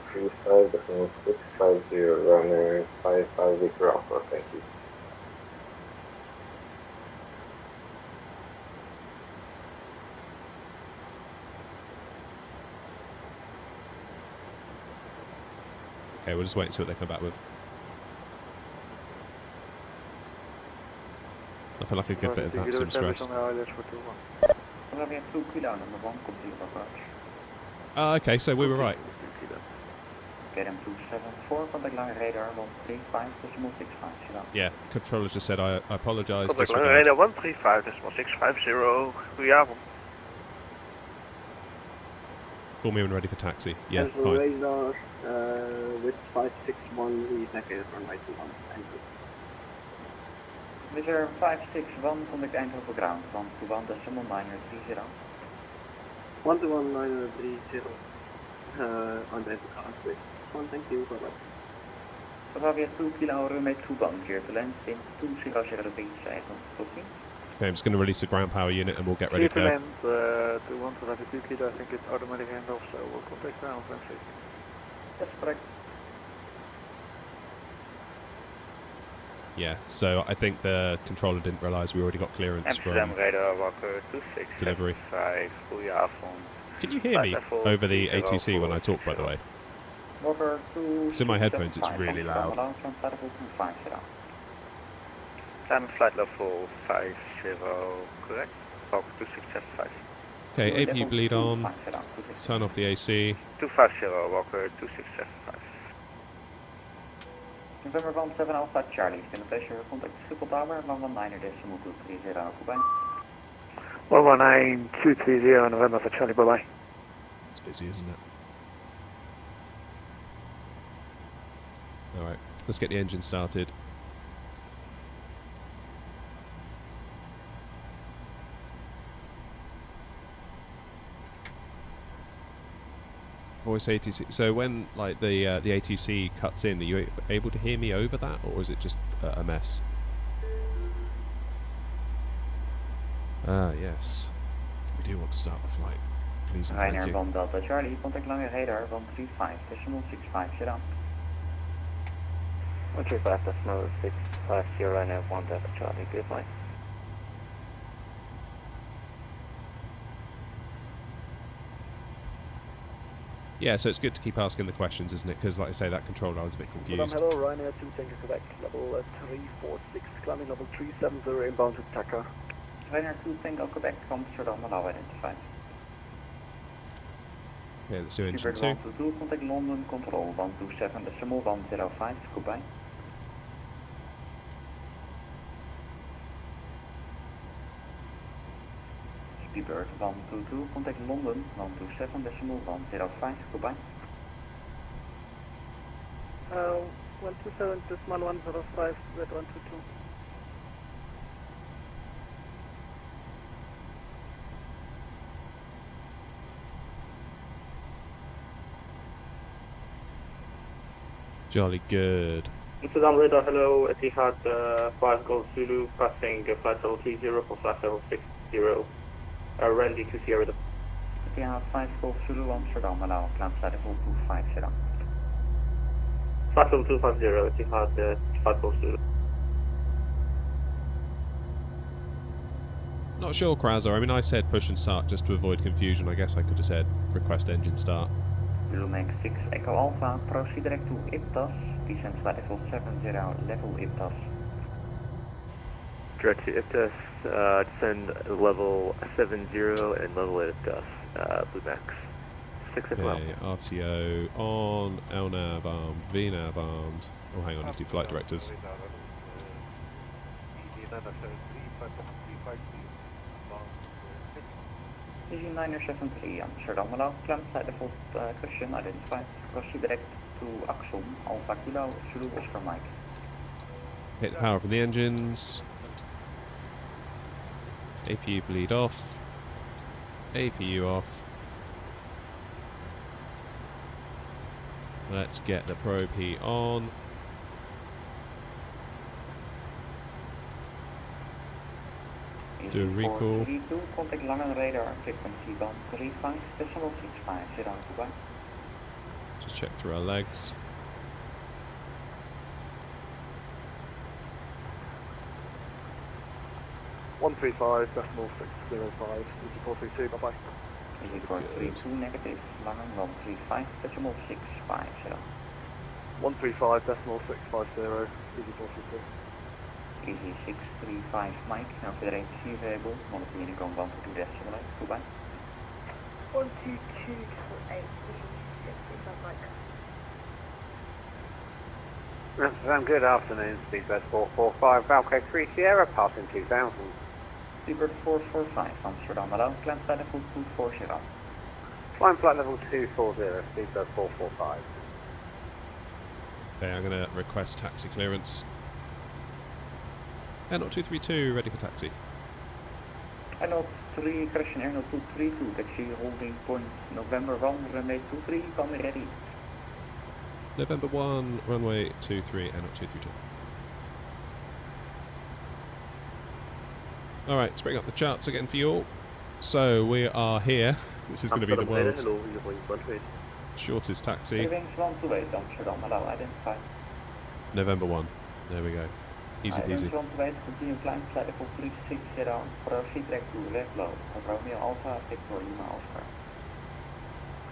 H: 135.650, Ryanair 55 Victor Alpha, thank you.
A: Okay, we'll just wait and see what they come back with. I feel like a good bit of that, some stress.
D: We have 2 kilo number 1 complete approach.
A: Okay, so we were right.
D: KM 274, contact line radar 135, decimal 650.
A: Yeah, controller just said I apologise.
G: Contact line radar 135.650, goedenavond.
A: Call me when ready for taxi. Yeah,
F: As a
A: fine.
F: radar with 561, we negative runway 21. Thank you.
D: Measure 561, contact Eindhoven ground, 121 decimal 930.
F: 121.930 on the ground with 1, thank you, bye bye.
D: We have 2 kilo runway 21, clear to land in 2003 7,
A: Okay, I'm just going to release the ground power unit and we'll get ready to go.
B: land to 122 kilo, I think it's automatic handoff, so we'll contact ground and see.
D: That's correct.
A: Yeah, so I think the controller didn't realise we already got clearance
G: Amsterdam
A: from
G: radar Walker 26
A: delivery.
G: 5, goedenavond.
A: Can you hear me over the ATC when I talk, by the way?
D: Walker 2.
A: It's in my headphones, it's really loud.
G: Time flight level 50, correct? Walker 2675.
A: Okay, APU bleed on, turn off the AC.
G: 250, Walker 2675.
D: November 17 Alpha Charlie, it's been a pleasure. Contact Schiphol Tower, 119 decimal 230, goodbye.
B: 119230 November for Charlie, bye bye.
A: It's busy, isn't it? Alright, let's get the engine started. Voice ATC. So when like the ATC cuts in, are you able to hear me over that, or is it just a mess? Ah, yes. We do want to start the flight. Please and thank
D: Ryanair
A: you.
D: 1 Delta Charlie, contact line radar 135, decimal 650.
B: 135.650 Ryanair 1 Delta Charlie, goodbye.
A: Yeah, so it's good to keep asking the questions, isn't it? Because, like I say, that controller I was a bit confused.
F: Hello, Ryanair 2 Tango Quebec, level 346, climbing level 370, inbound to Taka.
D: Ryanair 2 Tango Quebec, Amsterdam, allow identified.
A: Yeah, let's do engine
D: Speedbird
A: 2.
D: 122, contact London Control 127, decimal 105, goodbye. Speedbird 122, contact London 127, decimal 105, goodbye.
F: 127, decimal 105, Z122.
A: Jolly good.
G: Amsterdam radar, hello, Etihad 5 Golf Zulu, passing flight level 30 for flight level 60. Randy to Sierra.
D: Etihad 5 Golf Zulu, Amsterdam, allow climb side level 250.
G: Flight level 250, Etihad, Flight Golf Zulu.
A: Not sure, Krazer. I mean, I said push and start just to avoid confusion. I guess I could have said request engine start.
D: Zulu Mike 6 Echo Alpha, proceed direct to IPTAS, descend flight level 70, level IPTAS.
I: Direct to IPTAS, descend level 70 and level IPTAS, Blue Max 6 Echo
A: Okay, RTO on, LNAV armed, VNAV armed. Oh, hang on, let's do flight directors.
D: EG973 Amsterdam, allow climb flight level cushion identified, proceed direct to Axon, Alpha Kilo, Zulu Oscar Mike.
A: Hit the power from the engines. APU bleed off. APU off. Let's get the probe heat on. Do a recall.
D: 32, contact Langen radar frequency band 35.65, Dubai.
A: Just check through our legs.
F: $135.605, EG432, bye-bye.
D: EG432 negative, Langen 135.650.
F: 135.650, EG432.
D: EG635 Mike, now Federate Sea Variable, monitoring going 122 Dubai.
C: 122.8,
J: Good afternoon, Speedbird 445, Valco 3 Sierra, passing 2000.
D: Speedbird 445, Amsterdam, allow climb flight level 240.
J: Climb flight level 240, Speedbird 445.
A: Okay, I'm going to request taxi clearance. Airnaut 232, ready for taxi.
D: Airnaut 3, correction, Airnaut 232, taxi holding point November 1, runway 23, come ready.
A: November 1, runway 23, Airnaut 232. Alright, let's bring up the charts again for you all. So, we are here. This is going to be the world's shortest taxi.
D: Amsterdam, allow identify.
A: November 1. There we go. Easy peasy.
D: Continue climb flight level 360, proceed direct to Red Low, Romeo Alpha, Victor Lima Oscar.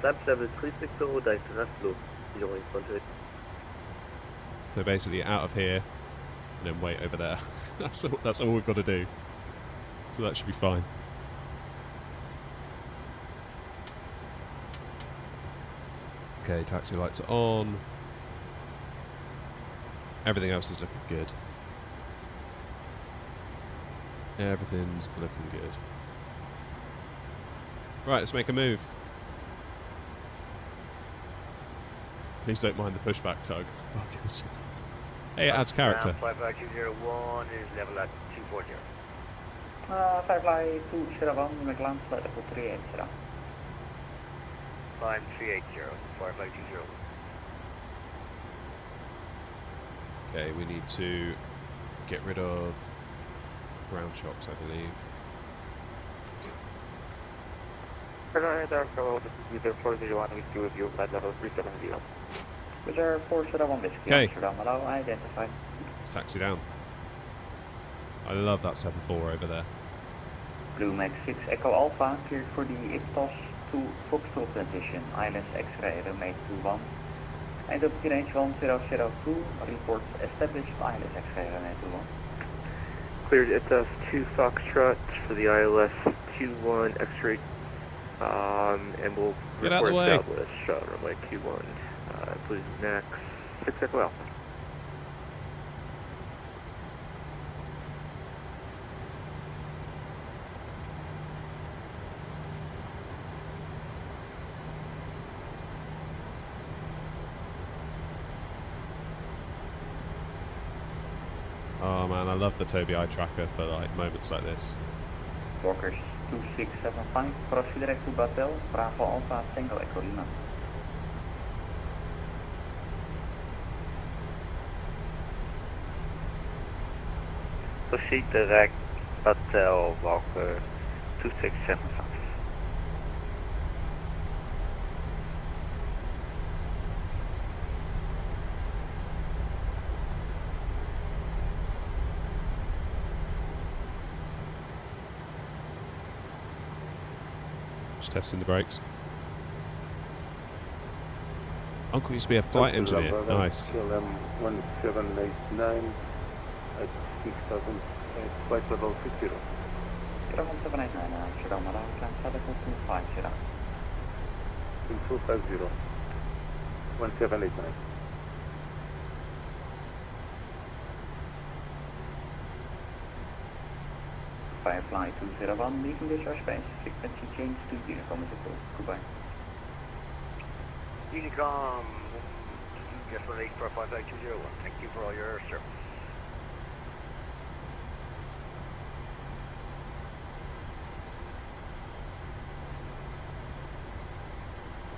I: Climb level 360, direct to Restlo, 0.18.
A: So basically out of here, and then wait over there. That's all we've got to do. So that should be fine. Okay, taxi lights are on. Everything else is looking good. Everything's looking good. Right, let's make a move. Please don't mind the pushback tug. Hey, it adds character.
I: Flight 201 is level at 240.
D: Firefly 201, McLaren flight level 380.
I: Climb 380, Firefly 20.
A: Okay, we need to get rid of ground shocks, I believe.
G: Radar, this is Peter 401 with you, flight level 370.
D: Reserve 401 Whiskey,
A: Okay.
D: Amsterdam, allow identified.
A: Let's taxi down. I love that 7.4 over there.
D: Blue Max 6 Echo Alpha, cleared for the IPTAS to Foxtrot transition, ILS X-ray, runway 21. And up to range 1002, reports established ILS X-ray, runway 21.
I: Cleared IPTAS 2 Foxtrot for the ILS 21 X-ray, and we'll
A: Get out of
I: report
A: the way.
I: established runway 21. Blue Max 6 Echo Alpha.
A: Oh man, I love the Tobii eye tracker for like moments like this.
D: Walkers 2675, proceed direct to Batel, Bravo Alpha, Tango Echo Lima.
I: Proceed direct Batel Walker 2675.
A: Just testing the brakes. Uncle used to be a flight engineer. Nice.
K: KLM 1789 at 6000, flight level 50.
D: 1789, Amsterdam, Malang, climb flight level 250.
K: 250, 1789.
D: Firefly 201, leaving this airspace, frequency change to Unicom is approved. Goodbye.
J: Unicom, just released for 5820. Thank you for all your service.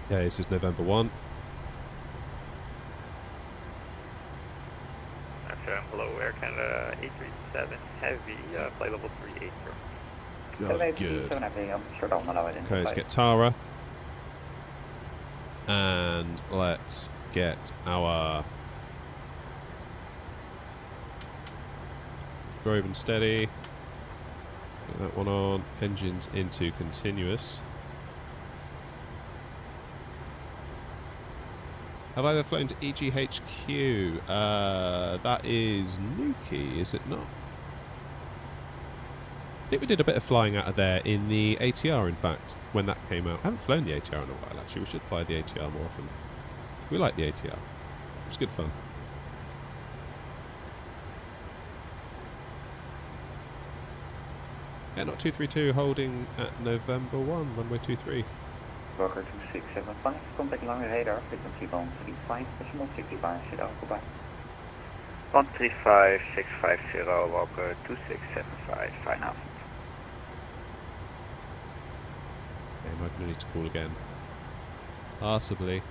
A: Yeah, this is November 1.
L: Hello, Air Canada 837 Heavy, flight level 38.
A: Oh, good. Okay, let's get Tara. And let's get our Grove and Steady. Get that one on. Engines into continuous. Have I ever flown to EGKK? That is Nuki, is it not? I think we did a bit of flying out of there in the ATR, in fact, when that came out. I haven't flown the ATR in a while, actually. We should fly the ATR more often. We like the ATR. It's good fun. Yeah, not 232, holding at November 1, runway 23.
D: Walker 2675, contact long radar, frequency 135.65, goodbye.
J: 135650, Walker 2675, fine out.
A: Okay, am I going to need to call again? Possibly.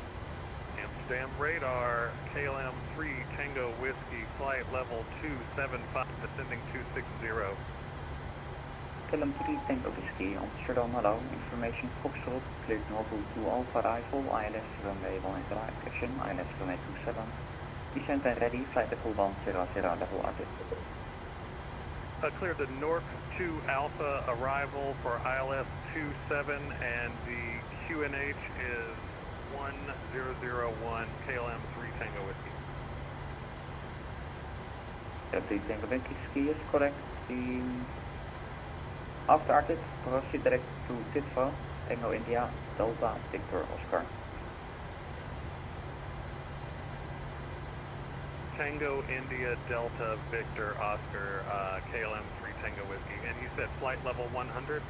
M: Amsterdam radar, KLM 3 Tango Whiskey, flight level 275, descending 260.
D: KLM 3 Tango Whiskey, Amsterdam, hello. Information Foxtrot, cleared normal to Alpha Rifle, ILS runway 1 right action, ILS runway 27. Descent and ready, flight level 100, level artist.
M: Clear the North 2 Alpha arrival for ILS 27 and the QNH is 1001 KLM 3 Tango Whiskey.
D: KLM 3 Tango Whiskey is correct. The after artist, proceed direct to Titva, Tango India, Delta, Victor, Oscar.
M: Tango India Delta Victor Oscar KLM 3 Tango Whiskey, and you said flight level 100?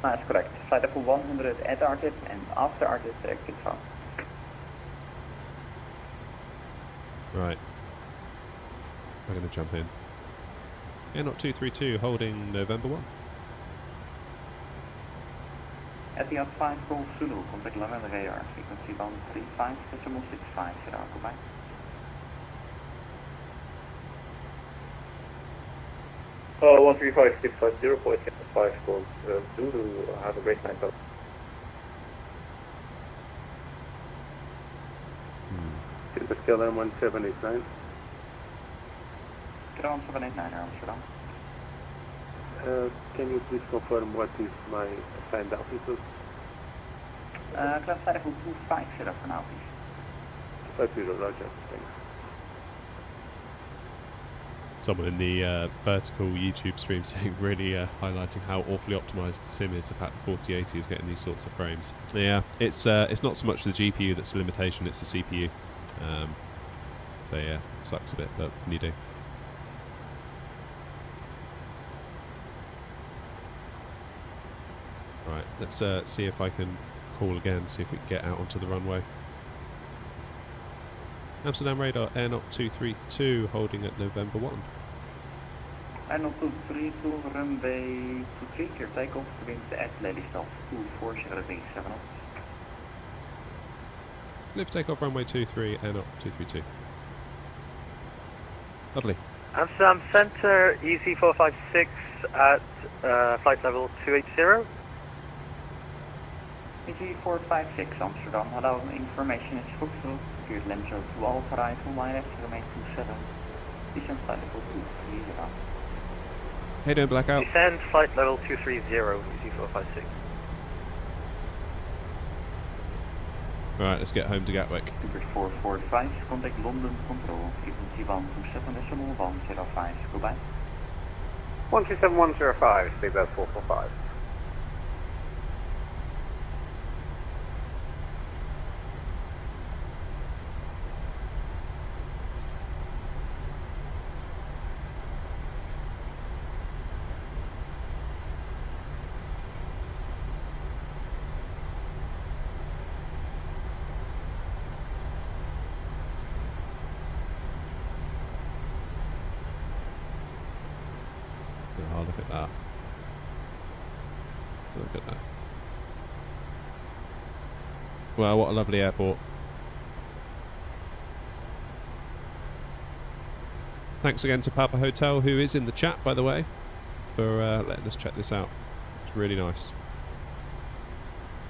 D: That's correct. Flight level 100 at Artist and after Artist direct Titva.
A: Right. We're going to jump in. Yeah, not 232, holding November 1.
D: Etihad 5 Golf Zulu, contact Lavelle radar, frequency 135.65, goodbye.
G: 135650, point 5 Golf Zulu, have a great night.
K: This is KLM 1789.
D: KLM 1789, Amsterdam.
K: Can you please confirm what is my assigned altitude?
D: Class flight level 250 for now, please.
K: 50, roger, thanks.
A: Someone in the vertical YouTube stream saying, really highlighting how awfully optimised the sim is. The fact the 4080 is getting these sorts of frames. Yeah, it's not so much the GPU that's the limitation, it's the CPU. So yeah, sucks a bit, but what can you do? Right, let's see if I can call again, see if we can get out onto the runway. Amsterdam radar, Airknot 232, holding at November 1.
D: Airknot 232, runway 23, clear takeoff, wind at Lelystad, 24037.
A: Lift takeoff, runway 23, Airknot 232. Lovely.
B: Amsterdam Center, EC456 at flight level 280.
D: EG456 Amsterdam, hello, information is Foxtrot, secured Lenzo to Alpha Rifle, ILS remain 27, descent flight level 230.
A: How you doing, Blackout?
B: Descend flight level 230, EC456.
A: Right, let's get home to Gatwick.
D: Super 445, contact London Control, frequency 127.105, goodbye.
J: 127.105, speedbird 445.
A: Oh, look at that. Look at that. Well, what a lovely airport. Thanks again to Papa Hotel, who is in the chat, by the way, for letting us check this out. It's really nice.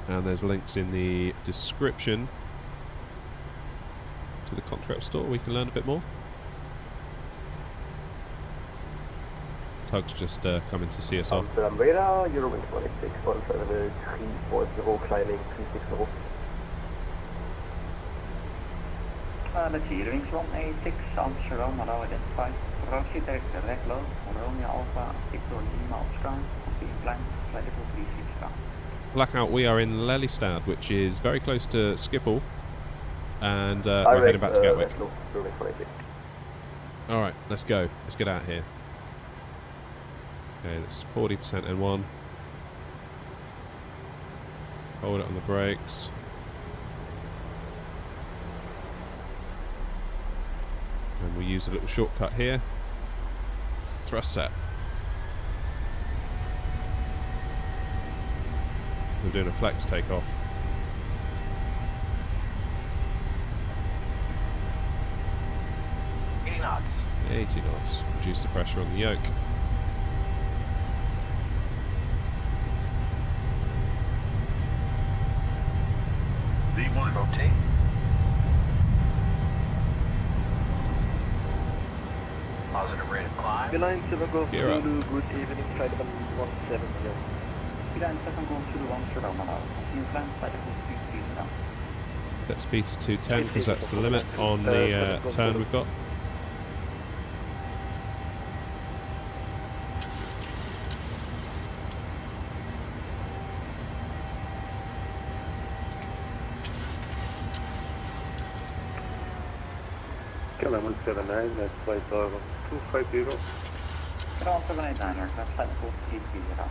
A: And there's links in the description to the contract store where you can learn a bit more. Tug's just coming to see us off.
F: Amsterdam radar, Eurowind 26, 170, 340, climbing 360.
D: Let's see, Eurowings 186, Amsterdam, now identified. Proceed direct low, Romeo Alpha, Victor Lima, Oscar, being blind, flight level 36.
A: Blackout, we are in Lelystad, which is very close to Schiphol, and we're heading back to Gatwick. Alright, let's go. Let's get out of here. Okay, that's 40% N1. Hold it on the brakes. And we'll use a little shortcut here. Thrust set. We're doing a flex takeoff.
N: 80 knots.
A: 80 knots. Reduce the pressure on the yoke.
N: V1 rotate. Positive rate of climb.
F: Beeline 7 Golf
A: Gear up.
F: Zulu, good evening, flight 170.
D: Beeline 7 Golf Zulu, Amsterdam, now. Continue climb, flight level 330.
A: Set speed to 210 because that's the limit on the turn we've got.
K: Killer 179, that's flight level 250.
D: Ground 789, aircraft flight level 330.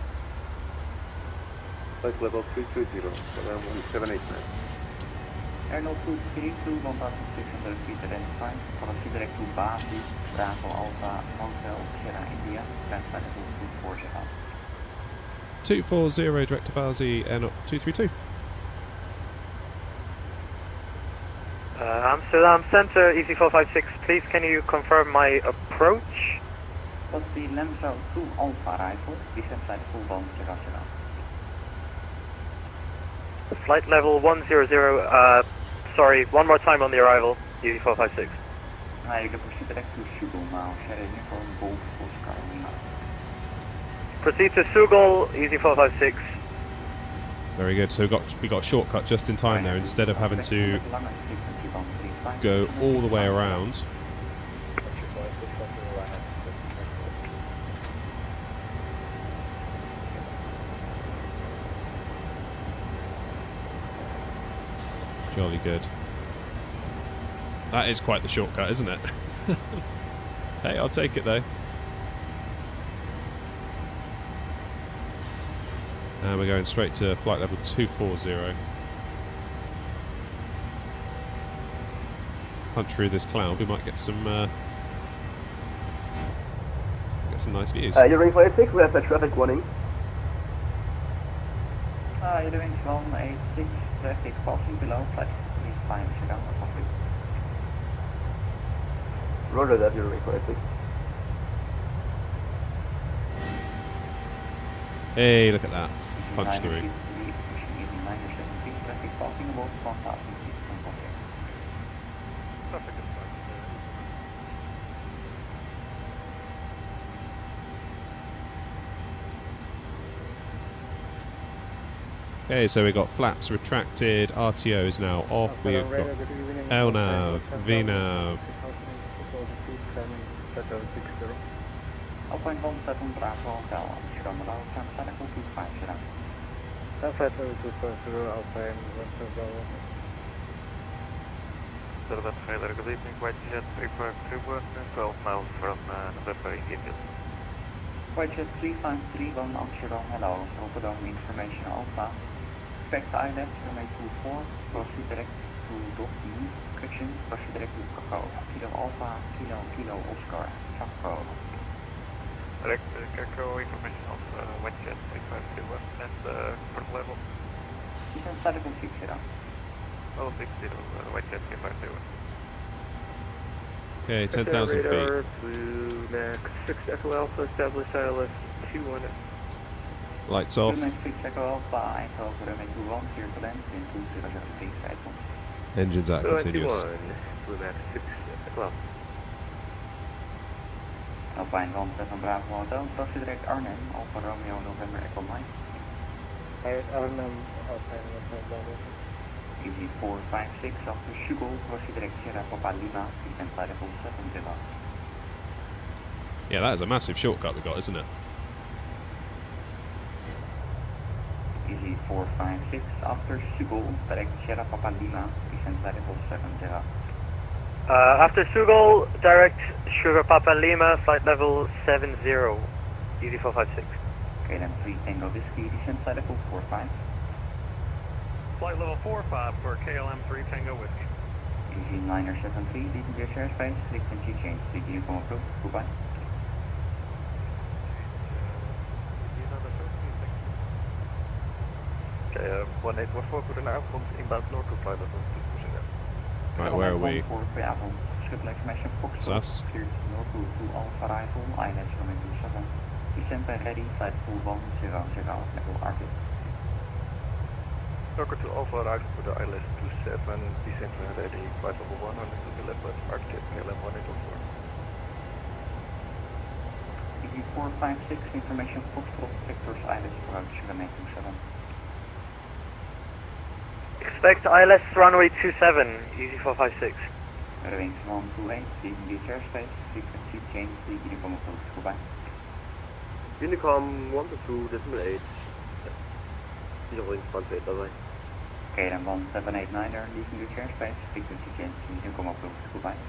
K: Flight level 320, around 1789.
D: Airno 232, 1600 feet identified. Proceed direct to basis, Bravo Alpha, Hotel, Sierra India, flight level 240.
A: 240 direct to Basi, Air 232.
B: Amsterdam Center, EC456, please can you confirm my approach?
D: That's the Lelystad 2 Alpha rifle, descent flight full bound, Sierra.
B: Flight level 100, sorry, one more time on the arrival, EC456.
D: You can proceed direct to Schiphol now, Sierra Uniform, Golf, Oscar, Lima.
B: Proceed to Sugal, EC456.
A: Very good. So we got a shortcut just in time there instead of having to go all the way around. Jolly good. That is quite the shortcut, isn't it? Hey, I'll take it though. And we're going straight to flight level 240. Hunt through this cloud, we might get some nice views.
F: You're ring 46, we have a traffic warning.
D: You're doing 186, traffic passing below, flight 35, Sierra, traffic.
F: Roger that, you're ring 46.
A: Hey, look at that. Punch through.
D: Traffic passing about 1,000 feet from Boston.
M: Traffic is fine.
A: Okay, so we got flaps retracted, RTO is now off, we've got LNAV, VNAV.
D: Alpine 17 Bravo Hotel, Amsterdam Below, Amsterdam 250.
F: Alpine 250, Alpine 170.
L: That failure, good evening, Wedgejet 352, 12 miles from November Indian.
D: Wedgejet 3531 Amsterdam, hello, Rotterdam information Alpha. Expect ILS runway 24, proceed direct to Dolphin, correction, proceed direct to Kakao, Kilo Alpha, Kilo Oscar, Chaco.
L: Direct EGKK information of Wedgejet 352 and port level.
D: Descent static 60.
L: Level 60, Wedgejet 352.
A: Okay, 10,000 feet.
I: Radar, Blue Max 6 Echo Alpha, established ILS 21.
A: Lights off.
D: Blue Max 6 Echo Alpha, Eindhoven runway 21, clear to land, in 2003 cycle.
A: Engines out continuous.
I: Blue Max 6 Echo Alpha.
D: Alpine 17 Bravo Hotel, proceed direct Arnhem, Alpha Romeo November Echo Mike.
F: Arnhem, Alpine 17 Bravo.
D: Easy 456 after Schugal, proceed direct Sierra Papa Lima, descent flight level 70.
A: Yeah, that is a massive shortcut we got, isn't it?
D: Easy 456 after Schugal, direct Sierra Papa Lima, descent flight level 70.
O: After Sugal, direct Sugar Papa Lima, flight level 70, easy 456.
D: Okay, then 3 Tango Whiskey, descent flight level 45.
M: Flight level 45 for KLM 3 Tango Whiskey.
D: Easy 973, leaving your airspace, frequency change, the uniform approved, goodbye.
K: Okay, 1814, goedenavond, inbound North to flight level 220.
A: Right, where are we?
D: Script information Fox.
A: Us.
D: Cleared North to Alpha Arrival, ILS runway 27. Descent by ready, flight full 100, level Arctic.
K: Docker to Alpha Arrival for the ILS 27, descent when ready, flight level 100 to the leopard, Arctic, KLM 1804.
D: EG 456, information Foxtrot, Victor's ILS approach, runway 27.
O: Expect ILS runway 27, easy 456.
D: Range 128, leaving the airspace, frequency change, the uniform approved, goodbye.
I: Unicom 122.8. Diesel range 128, bye-bye.
D: Okay, then 1789er, leaving the airspace, frequency change, the uniform approved, goodbye.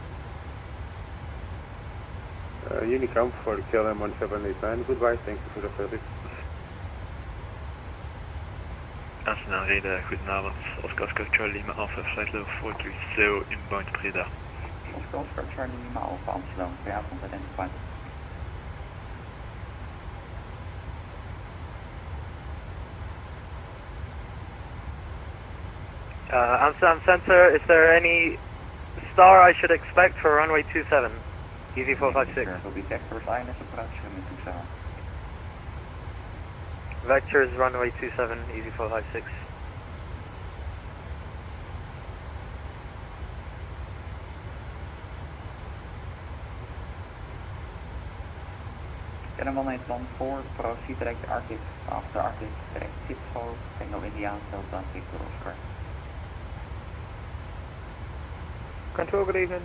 K: Unicom for the KLM 1789, goodbye, thank you for the service.
L: Aanstaan reden, goedenavond. Oscar Charlie Lima Alpha, flight level 430, inbound Breda.
D: Oscar Charlie Lima Alpha, Amsterdam, goedenavond, identified.
O: Amsterdam Center, is there any star I should expect for runway 27, easy 456?
D: Will be Vector's ILS approach, runway 27.
O: Vectors runway 27, easy 456.
D: KLM 1814, proceed direct Arctic, after Arctic, direct Tipso, Tango India, Delta, Victor Oscar.
P: Control, good evening,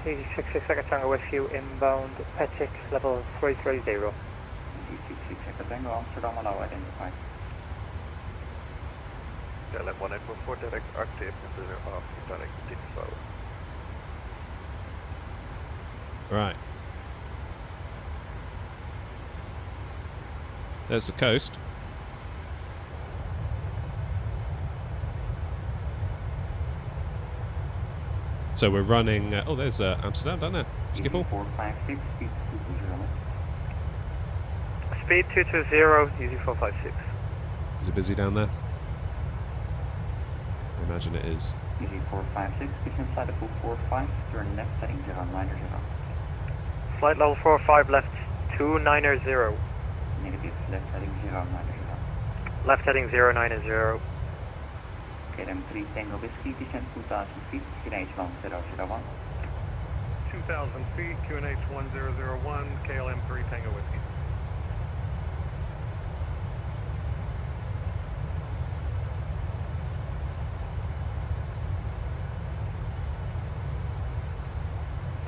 P: easy 666 Tango with you, inbound Petic, level 330.
D: Tango Amsterdam, allow identified.
K: KLM 1814, direct Arctic, into the half, direct Tipso.
A: Right. There's the coast. So we're running. Oh, there's Amsterdam down there. Schiphol.
D: 456, speed 220.
O: Speed 220, easy 456.
A: Is it busy down there? I imagine it is.
D: Easy 456, descent flight level 45, turn left heading 090.
O: Flight level 45 left 290.
D: Negative, left heading 090.
O: Left heading 090.
D: KLM 3 Tango Whiskey, descent 2000 feet, QNH 1001.
M: 2,000 feet, QNH 1001, KLM 3 Tango Whiskey.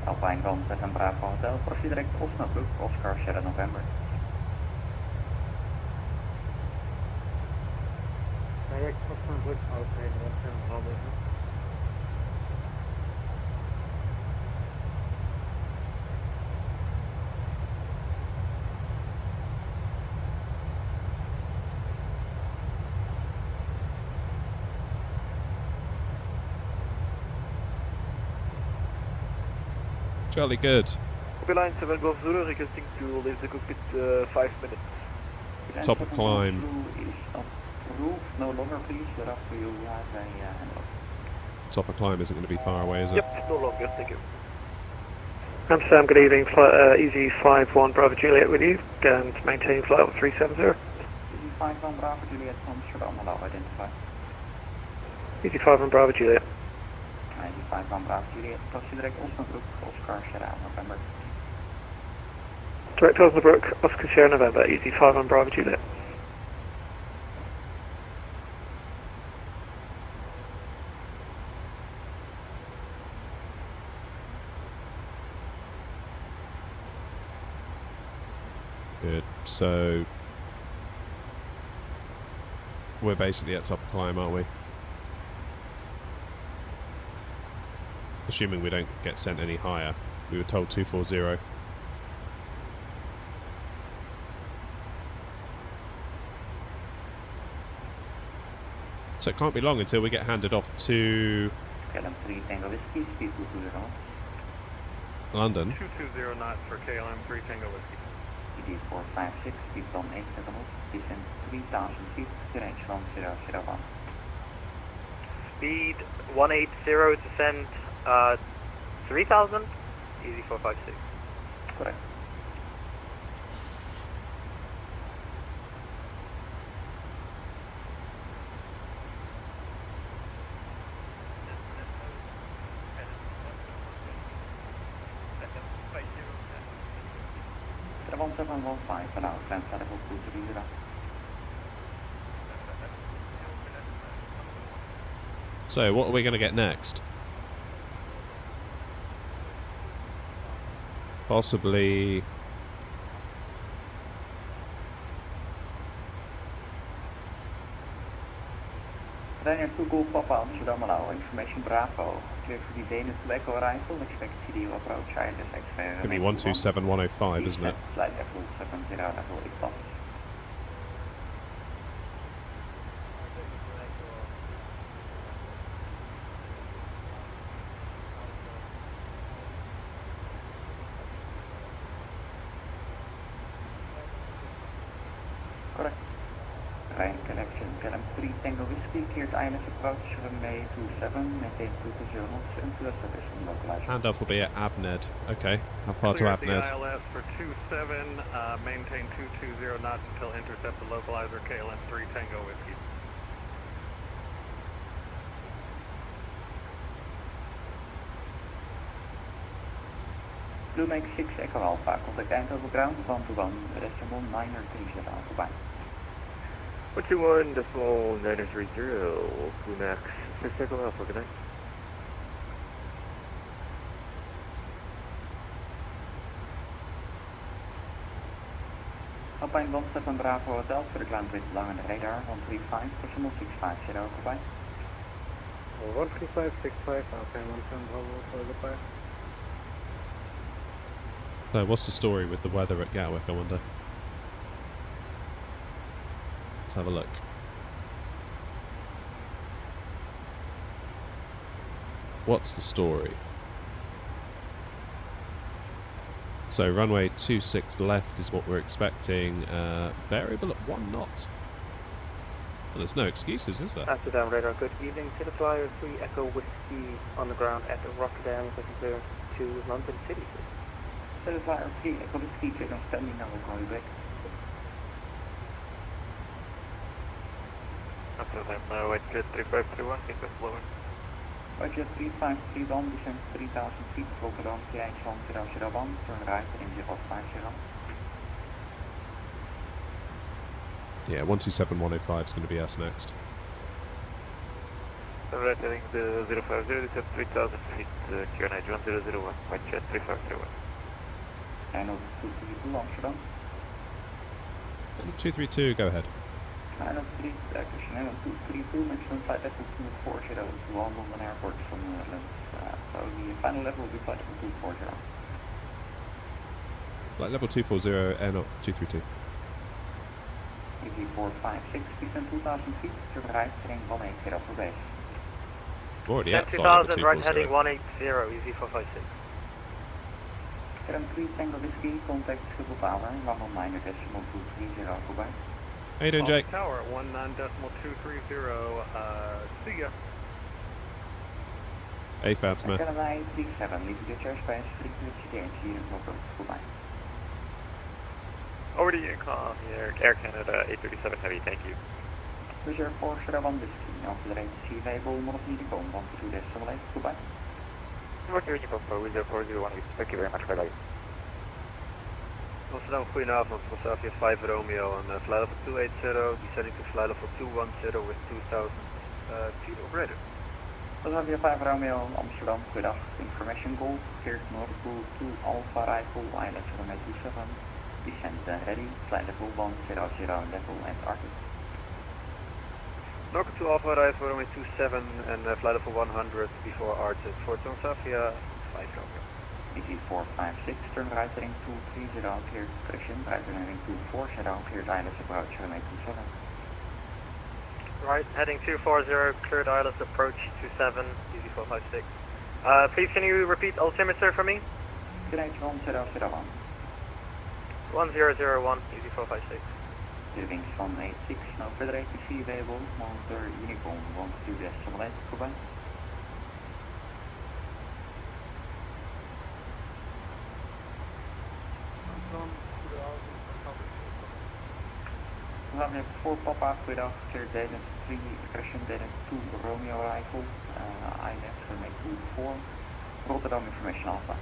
D: Alpine 17 Bravo Hotel, proceed direct Osnabrück, Oscar Sierra November.
P: Direct Osnabrück, Alpine 17 Bravo.
A: Jolly good.
K: Copy line 7 Golf Zulu, requesting to leave the cockpit 5 minutes.
A: Top of climb.
D: Is approved, no longer please, thereafter you have a handoff.
A: Top of climb isn't going to be far away, is it?
K: Yep, no longer, thank you.
B: Amsterdam, good evening. EZ51 Bravo Juliet with you, and maintain flight level 370.
D: EZ51 Bravo Juliet from Amsterdam, allow identify.
B: EZ51 Bravo Juliet.
D: EZ51 Bravo Juliet, proceed direct Osnabrück, Oscar Sierra November.
B: Direct Osnabrück, Oscar Sierra November, EZ51 Bravo Juliet.
A: Good. So we're basically at top of climb, aren't we? Assuming we don't get sent any higher. We were told 240. So it can't be long until we get handed off to
D: KLM 3 Tango Whiskey, speed 220 knots.
A: London.
M: 220 knots for KLM 3 Tango Whiskey.
D: ED 456, speed from 8 knots, descend 3,000 feet, range from 001.
O: Speed 180, descent 3,000, easy 456.
D: Correct. Travel 715, allow climb level 230.
A: So what are we going to get next? Possibly
D: Ryanair 2 Golf Papa Amsterdam, allow information Bravo. Clear for the Danish to Echo arrival, expect CDO approach ILS X-ray.
A: going to be 127105, isn't it?
D: Flight level 70, level 8 knots. Correct. Ryan connection, KLM 3 Tango Whiskey, cleared ILS approach, runway 27, maintain 220 knots, and to establishment localizer.
A: Handoff will be at Abned. Okay. How far
M: Clear
A: to
M: at the
A: Abned?
M: ILS for 27, maintain 220 knots until intercept the localizer KLM 3 Tango Whiskey.
D: Blue Make 6 Echo Alpha, contact Eindhoven ground, 121, decimal 930, goodbye.
I: 121.930, Blue Max 6 Echo Alpha, good night.
D: Alpine 17 Bravo Hotel, for the ground with long and radar, 135, decimal 650, goodbye.
P: 13565, Alpine 17 Bravo Hotel, goodbye.
A: So what's the story with the weather at Gatwick, I wonder? Let's have a look. What's the story? So runway 26 left is what we're expecting. Variable at 1 knot. Well, there's no excuses, is there?
P: Amsterdam radar, good evening. To the flyer 3 Echo Whiskey on the ground at Rotterdam, looking clear to London City.
D: To the flyer 3 Echo Whiskey, clear on standing, now we'll call you back.
K: Amsterdam, Whitejet 3531, request lower.
D: Whitejet 3531, descend 3,000 feet, focus on range from 001, turn right, range of 50.
A: Yeah, 127105 is going to be us next.
M: Right, heading the 050, this is 3000 feet, QNH 1001, white jet 3501.
D: And over 232 Amsterdam.
A: 232, go ahead.
D: And over 232, maximum flight level 240 to London Airport from the Netherlands. So the final level will be flight level 240.
A: Flight level 240, air 232.
D: EG 456, descend 2000 feet, turn right, heading 180, get off for base.
A: Already at
O: 2000, right heading 180, easy 456.
D: Term 3 Tango Whiskey, contact Schiphol Tower, 119.230, goodbye.
A: How you doing, Jake?
M: Tower, 19.230, see ya.
A: Hey, Fatima.
D: Canada 37, leaving the airspace, frequency change, here in Brooklyn, goodbye.
L: Over to Unicom here, Air Canada 837 Heavy, thank you.
D: Reserve 401 Whiskey, accelerate sea label, model Unicom, 122.8, goodbye.
O: Roger, Unicom, Reserve 401, thank you very much, bye-bye.
K: Amsterdam, goedenavond, Transavia 5 Romeo on flight level 280, descending to flight level 210 with 2000 feet operator.
D: Transavia 5 Romeo, Amsterdam, goedendag, information goal, cleared north to 2 Alpha Rifle, ILS runway 27, descent ready, flight level 100, level and Arctic.
K: North to Alpha Rifle, runway 27 and flight level 100 before Arctic for Transavia 5 Romeo.
D: EG 456, turn right heading 230, cleared correction, right heading 240, cleared ILS approach, runway 27.
O: Right, heading 240, cleared ILS approach 27, easy 456. Please can you repeat altimeter for me?
D: QNH 1001.
O: 1001, easy 456.
D: The wings 186, no further ATC available, monitor Unicom 12.8, goodbye. We have 4 Papa, goedendag, cleared data 3, correction data 2 Romeo Rifle, ILS runway 24, Rotterdam information Alpha.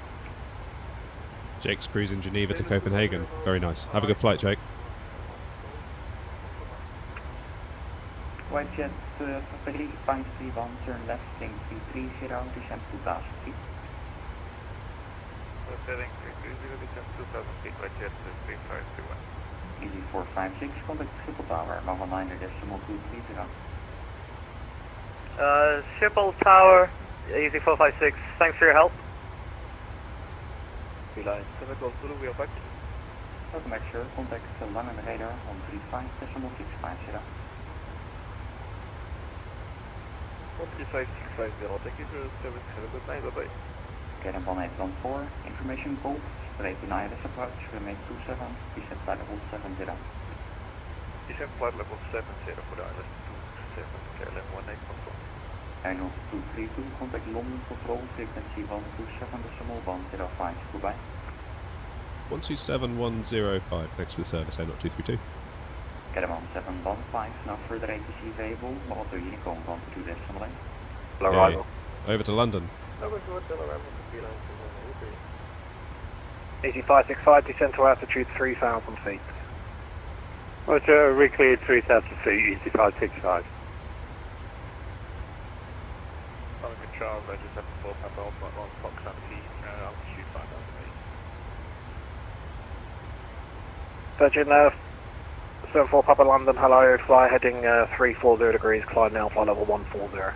A: Jake's cruising Geneva to Copenhagen. Very nice. Have a good flight, Jake.
D: White jet 3, Pine 31, turn left, heading 330, descend 2000 feet.
M: Heading 330, descend 2000 feet, white jet 3521.
D: EG 456, contact Schiphol Tower, 119.230.
O: Schiphol Tower, easy 456, thanks for your help.
K: Line 7 Golf Zulu, wheel back.
D: Welcome back, sir. Contact Langen Radar 135.650.
K: 135.650, thank you for the service, have a good night, bye-bye.
D: Cannon 1814, information call, straight in ILS approach, runway 27, descent flight level 70.
K: Descent flight level 70 for the ILS 27, KLM 1814.
D: Air 232, contact London control, frequency 127.105, goodbye.
A: 127105, thanks for the service, air 232.
D: Cannon 715, no further ATC available, monitor Unicom 122.8.
A: Arrival. Over to London.
J: Easy 565, descend to altitude 3,000 feet.
B: Roger, recleared 3,000 feet, easy 565.
M: Charles, I just have to full Papa on Fox Sandy, altitude 5,000 feet.
J: Virgin 74 Papa London, hello, fly heading 340 degrees, climb now, fly level 140.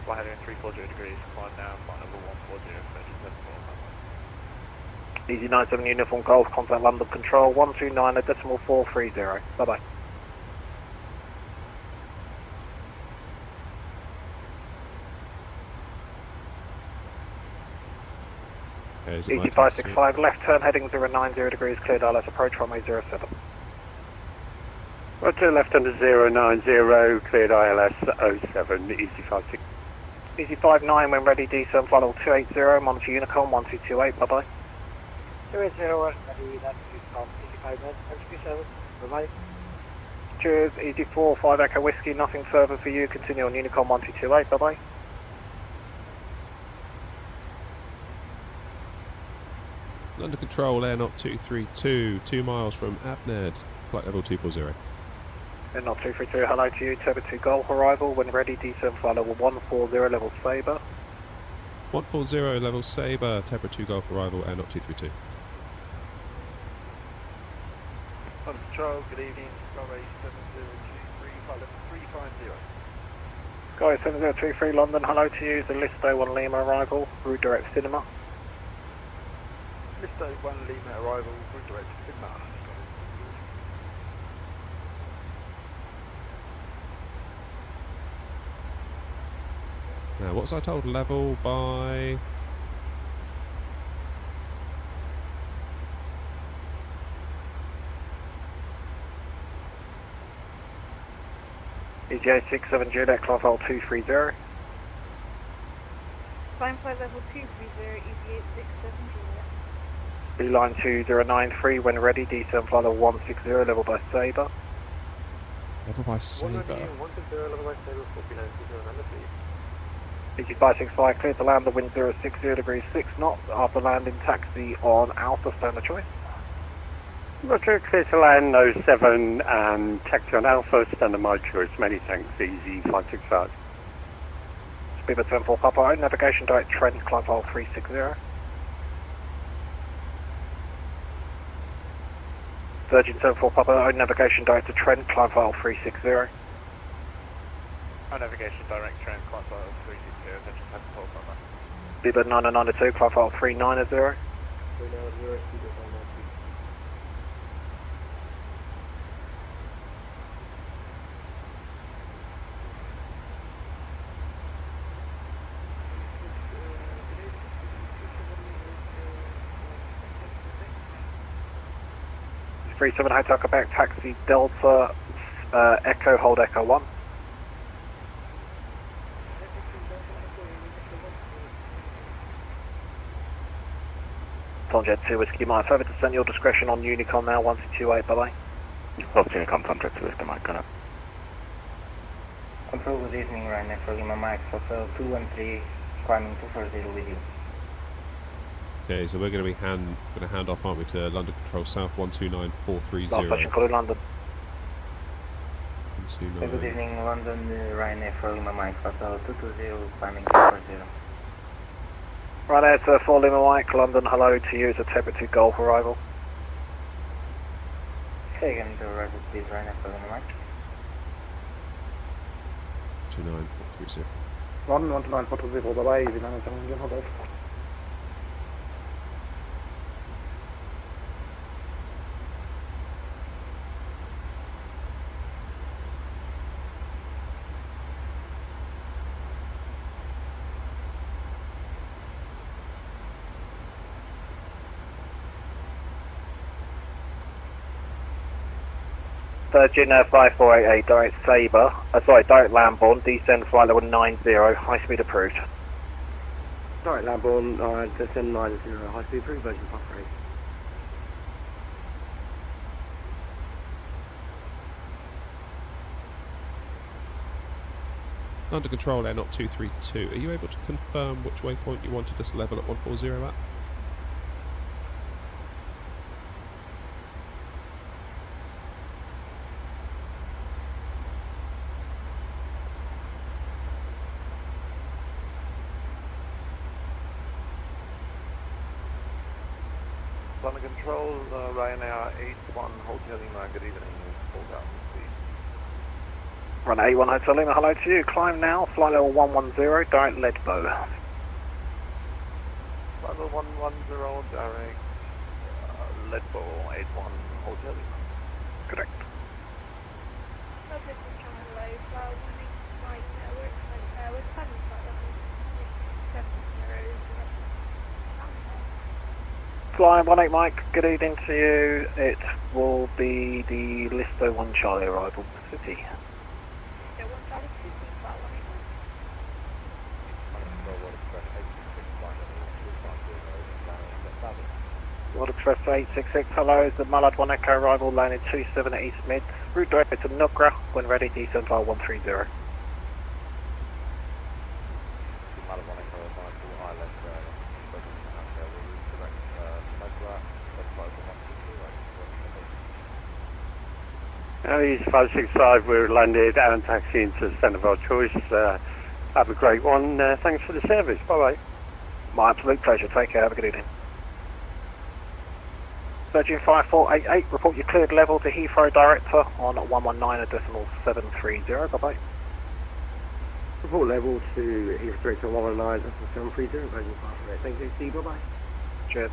M: Fly heading 340 degrees, climb now, flight level 140, Virgin 74 Papa.
J: Easy 97 Uniform Golf, contact London Control 129.430, bye-bye. Easy 565, left turn heading 090 degrees, cleared ILS approach runway 07.
B: Roger, left under 090, cleared ILS 07, easy 56.
J: Easy 59, when ready, descent flight level 280, monitor Unicom 1228, bye-bye.
P: 280, ready, that's Unicom, easy 5 minutes, 27, bye-bye.
J: Cheers, easy 45 Echo Whiskey, nothing further for you, continue on Unicom 1228, bye-bye.
A: London Control, air 232, 2 miles from Abned, flight level 240.
J: Not 232, hello to you, Turbo 2 Golf arrival, when ready, descend flight level 140, level Sabre.
A: 140 level Sabre, Tebra 2 Golf arrival, air not 232.
K: Control, good evening, Skyway 7023, flight level 350.
J: Guys, 7023 London, hello to you, the Lelystad 1 Lima arrival, route direct cinema.
K: Lelystad 1 Lima arrival, route direct Sigma.
A: Now, what was I told? Level by...
J: EGA 67 Juliet, climb file 230.
C: Climb flight level 230, EVA 67 Juliet.
J: Beeline 2093, when ready, descend flight level 160, level by Sabre.
A: Level by Sabre.
K: 160, level by Sabre, 4920, please.
J: EG 565, cleared to land, the wind 060 degrees 6 knots, after landing taxi on Alpha, standard choice.
Q: Roger, clear to land 07 and taxi on Alpha, standard my choice, many thanks, easy 565.
J: Speedbird 74 Papa, navigation direct trend, climb file 360. Virgin 74 Papa, navigation direct to trend, climb file 360.
K: Navigation direct trend, climb file 360, Virgin 74 Papa.
J: Speedbird 992, climb file 390.
F: 390, Speedbird 992.
J: 37 Hotel Quebec, taxi Delta, Echo, hold Echo 1. Jet 2 Whiskey Mike, further descent your discretion on Unicom now, 1228, bye bye.
R: Unicom, Jet 2 Whiskey Mike, gonna.
S: Control, good evening, Ryanair for Lima Mike, Hotel 213, climbing 240 with you.
A: Okay, so we're going to be hand off, aren't we, to London Control South 129430.
J: Last question, call London.
S: Good evening, London, Ryanair for Lima Mike, Hotel 220, climbing 240.
J: Right there, sir, 4 Lima Mike, London, hello to you, it's a Tebra 2 Golf arrival.
S: Say again, the arrival please, Ryanair for Lima Mike.
A: 29430.
F: London 12940, bye bye, easy 907 Indian, hold off.
J: Virgin 5488, direct Sabre, direct Lambourne, descend flight level 90, high speed approved.
F: Direct Lambourne, descend 90, high speed approved, Virgin 548.
A: London Control Air not 232. Are you able to confirm which waypoint you wanted us to level at 140 at?
K: London Control, Ryanair 81 Hotel Lima, good evening, hold down please.
J: Run 81 Hotel Lima, hello to you, climb now, flight level 110, direct Ledbow.
K: Flight level 110, direct Ledbow 81 Hotel Lima.
J: Correct.
C: Okay, hello, flight 185, we're climbing flight level 670.
J: Flying 18 Mike, good evening to you. It will be the Lelystad 1 Charlie arrival, City. World Express 866, hello, is the Mallard 1 Echo arrival, landing 27 East Mid, route direct to Navigraph, when ready, descend file 130.
Q: East 565, we're landed and taxiing to the centre of our choice. Have a great one. Thanks for the service. Bye-bye.
J: My absolute pleasure. Take care. Have a good evening. Virgin 5488, report your cleared level to Heathrow Director on 119.730. Bye-bye.
F: Report level to Heathrow Director 119.730. Virgin 548. Thank you. See you. Bye-bye.
J: Cheers.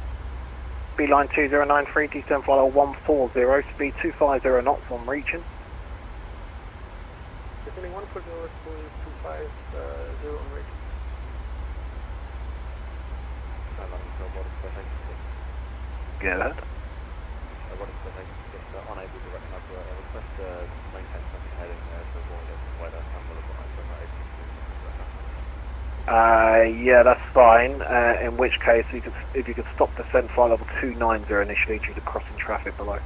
J: Beeline 2093, descent flight 140, speed 250 knots on reaching.
K: Descending 140, speed 250 on reaching.
J: Get that?
K: What is the next? Unable to recognize a request to maintain traffic heading to avoid it. Why don't have a
J: yeah, that's fine. In which case, if you could stop descent flight level 290 initially due to crossing traffic below.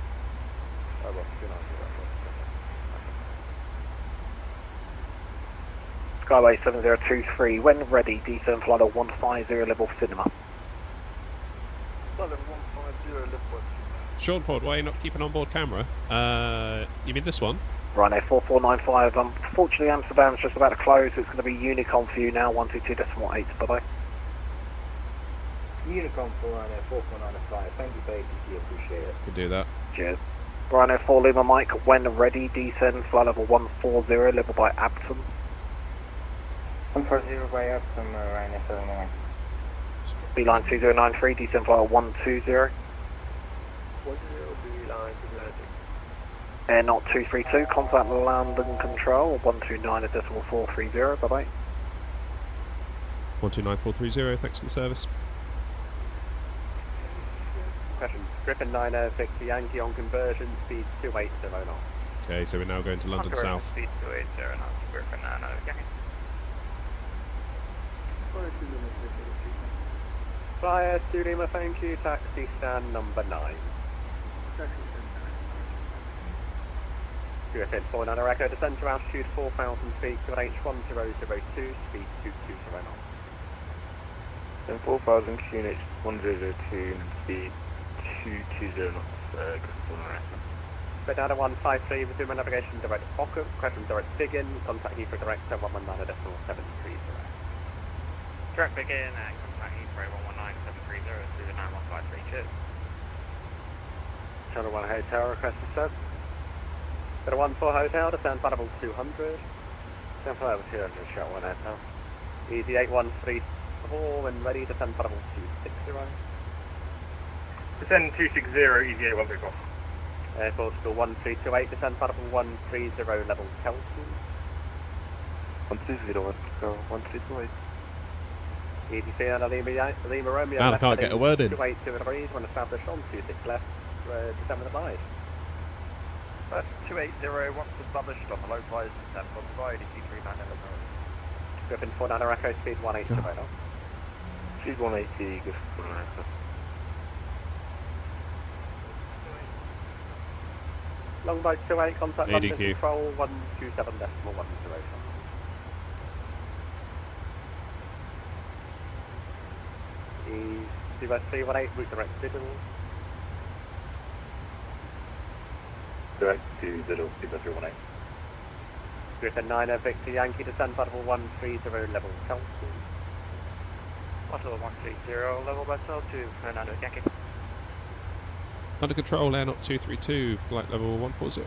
J: Skyway 7023, when ready, descent flight level 150 level cinema.
K: Level 150 level.
A: Sean Ford, why are you not keeping on board camera? You mean this one?
J: Ryanair 4495. Unfortunately, Amsterdam's just about to close. It's going to be Unicom for you now, 122.8. Bye-bye.
S: Unicom for Ryanair 4495. Thank you for ATC. Appreciate it.
A: Could do that.
J: Cheers. Ryanair 4 Lima Mike, when ready, descend flight level 140, level by Abton.
S: 140 by Abton, Ryanair 7 Mike.
J: Beeline 2093, descend flight 120. Air Knot 232, contact London Control, 129.430, bye-bye.
A: 129430, thanks for the service.
Q: Question, Griffin 9 Victor Yankee on conversion, speed 280 knots.
A: Okay, so we're now going to London South.
T: Speed 280 knots, Griffin 9 Yankee.
Q: Flyer 2 Lima, thank you, taxi stand number 9. Griffin 49 Echo, descent to altitude 4,000 feet, QNH 1002, speed 220 knots.
R: Then 4,000 QNH 1002, speed 220 knots, Griffin 49 Echo.
Q: Bedada 153, resume my navigation direct Occam, question direct Biggin, contact Heathrow Director 119.730.
T: Direct begin and contact Heathrow 119.730 through the 9153. Cheers.
Q: Channel 1 Hotel, request to sub. Better 14 Hotel, descend flight level 200. Descend flight level 200, shot 1 Hotel. Easy 8134, when ready, descend flight level 260.
K: Descend 260, easy 8134.
Q: Airport school 1328, descend flight level 130, level Kelson.
R: 1201, go 1328.
Q: Easy Fiona Lima Romeo.
A: Man, I can't get a word in.
Q: 282 degrees, when established on 26 left, descend with a glide.
T: 280, once established on the localized descent on provide EG39
Q: Griffin 49 Echo, speed 180 right now.
R: Speed 180, Griffin 49 Echo.
Q: Longboat 28, contact London
A: ADQ.
Q: Control 127.108. Easy West 318, route direct digital.
R: Direct to Diddle, 318.
Q: Griffin 9 Victor Yankee, descend flight level 130, level Kelson.
T: Level 130, level by cell 2, Fernando Yankee.
A: Under control, Air Knot 232, flight level 140.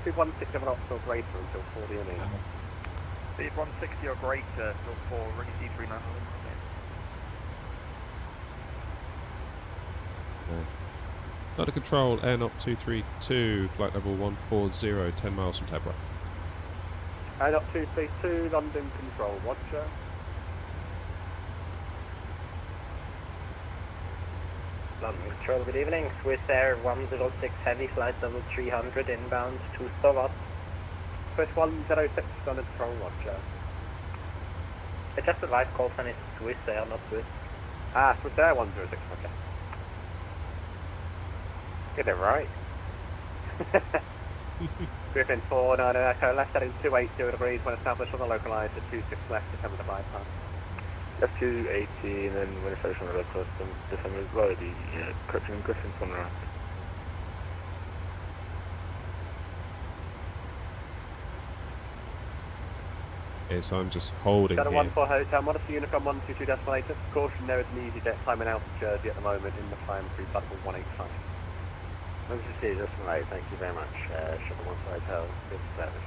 Q: Speed 160 knots or greater until 40 and
T: Speed 160 or greater till 4, ready EG39.
A: Under control, Air Knot 232, flight level 140, 10 miles from Tebra.
Q: Air Knot 232, London Control, Roger.
S: London Control, good evening. Swiss Air 106 Heavy, flight level 300, inbound to Stovat.
Q: Swiss 106, London Control, Roger.
S: I just advised call sign is Swiss Air, not Swiss.
Q: Ah, Swiss Air 106, okay. Get it right. Griffin 49 Echo, left heading 280 degrees when established on the localized at 26 left, descend with a bypass.
R: Left 280, and then when established on the localized, descend with the correction Griffin 1 around.
A: Okay, so I'm just holding
Q: Shadow
A: here.
Q: 14 Hotel, modest Unicom 122 decimator. Caution, there is an easy jet climbing out of Jersey at the moment in the climb through Butterfly 185.
R: 122 decimator, thank you very much. Shadow 14 Hotel, good service.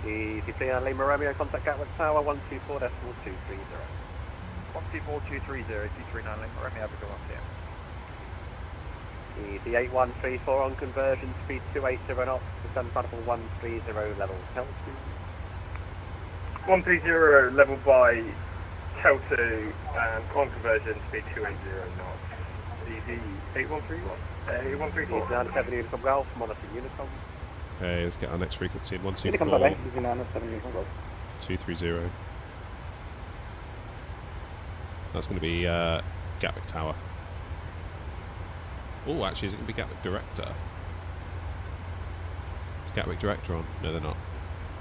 Q: Easy clear, Lima Romeo, contact Gatwick Tower 124.230.
K: 124.230, 239 Lima Romeo, have a good one here.
Q: Easy 8134 on conversion, speed 280 knots, descend Butterfly 130 level L2.
K: 130 level by Tel2, on conversion, speed 280 knots. Easy 8131. 8134.
Q: Easy 97 Unicom Golf, monitor Unicom.
A: Okay, let's get our next frequency in
Q: Unicom bye-bye, easy 97 Unicom Golf.
A: 230. That's going to be Gatwick Tower. Oh, actually, is it going to be Gatwick Director? Is Gatwick Director on? No, they're not.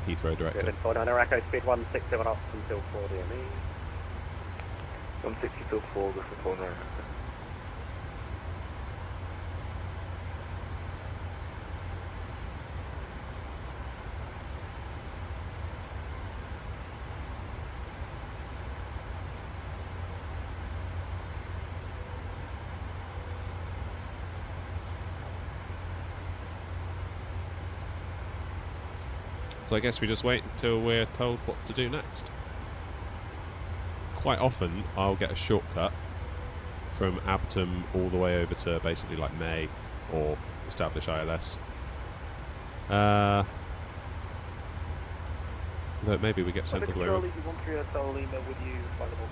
A: Heathrow Director.
Q: Good, 49 Echo, speed 160 knots until 4 DME.
H: 160 till 4, good for 49.
A: So I guess we just wait until we're told what to do next. Quite often I'll get a shortcut from Abtom all the way over to basically like May or establish ILS. But maybe we get sent all the way around.
K: Charlie, 13 Lima with you, flight level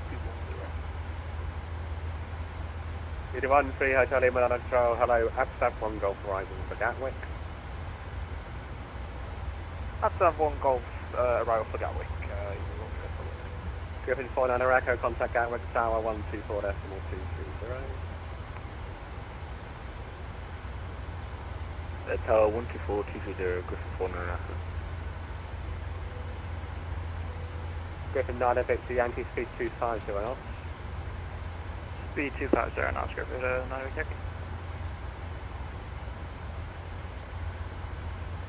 K: 210.
Q: 13 Hotel Lima on control, hello, Abstav 1 Golf Horizon for Gatwick.
K: Abstav 1 Golf arrival for Gatwick.
Q: Griffin 49 Echo, contact Gatwick Tower 124.230.
H: Tower 124.230, Griffin 49 Echo.
Q: Griffin 950, Yankee speed 250 knots.
K: Speed 250 knots, Griffin 950.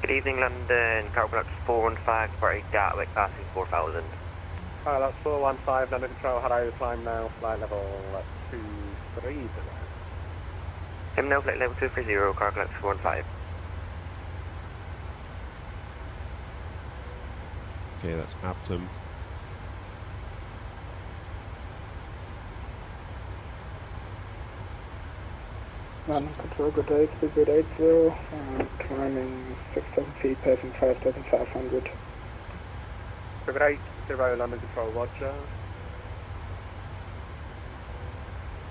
O: Good evening, London. Carplex 415 for Gatwick, passing 4,000.
Q: That's 415, under control, hello, climb now, flight level 230.
O: Now flight level 230, Carplex 415.
A: Okay, that's Abtom.
F: London control, good day, speed 80, climbing 6,000 feet, passing 5,500.
Q: Speed 80, London control, roger.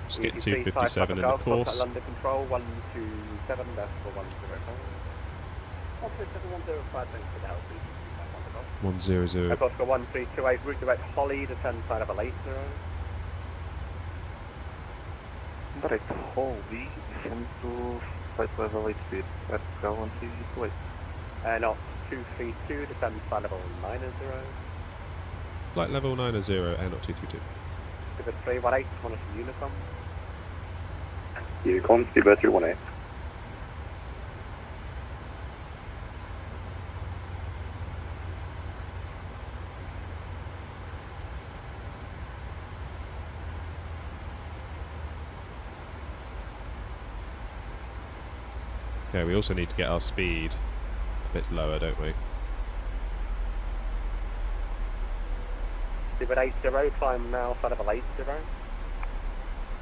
A: Just get 257 in the course.
Q: London control, 127, decimal 105. 127, 105, thanks for the help, please.
A: 100.
Q: Oscar 1328, route direct Holly, descend side of 80.
E: Direct Holly, descend to flight level 8 speed, at 1328.
Q: Knots 232, descend flight level 90.
A: Flight level 90, airnot 232.
Q: Speedbird 318, monitor Unicom.
H: Unicom, Speedbird 318.
A: Okay, we also need to get our speed a bit lower, don't we?
Q: Speedbird 80, climb now, flight level 80.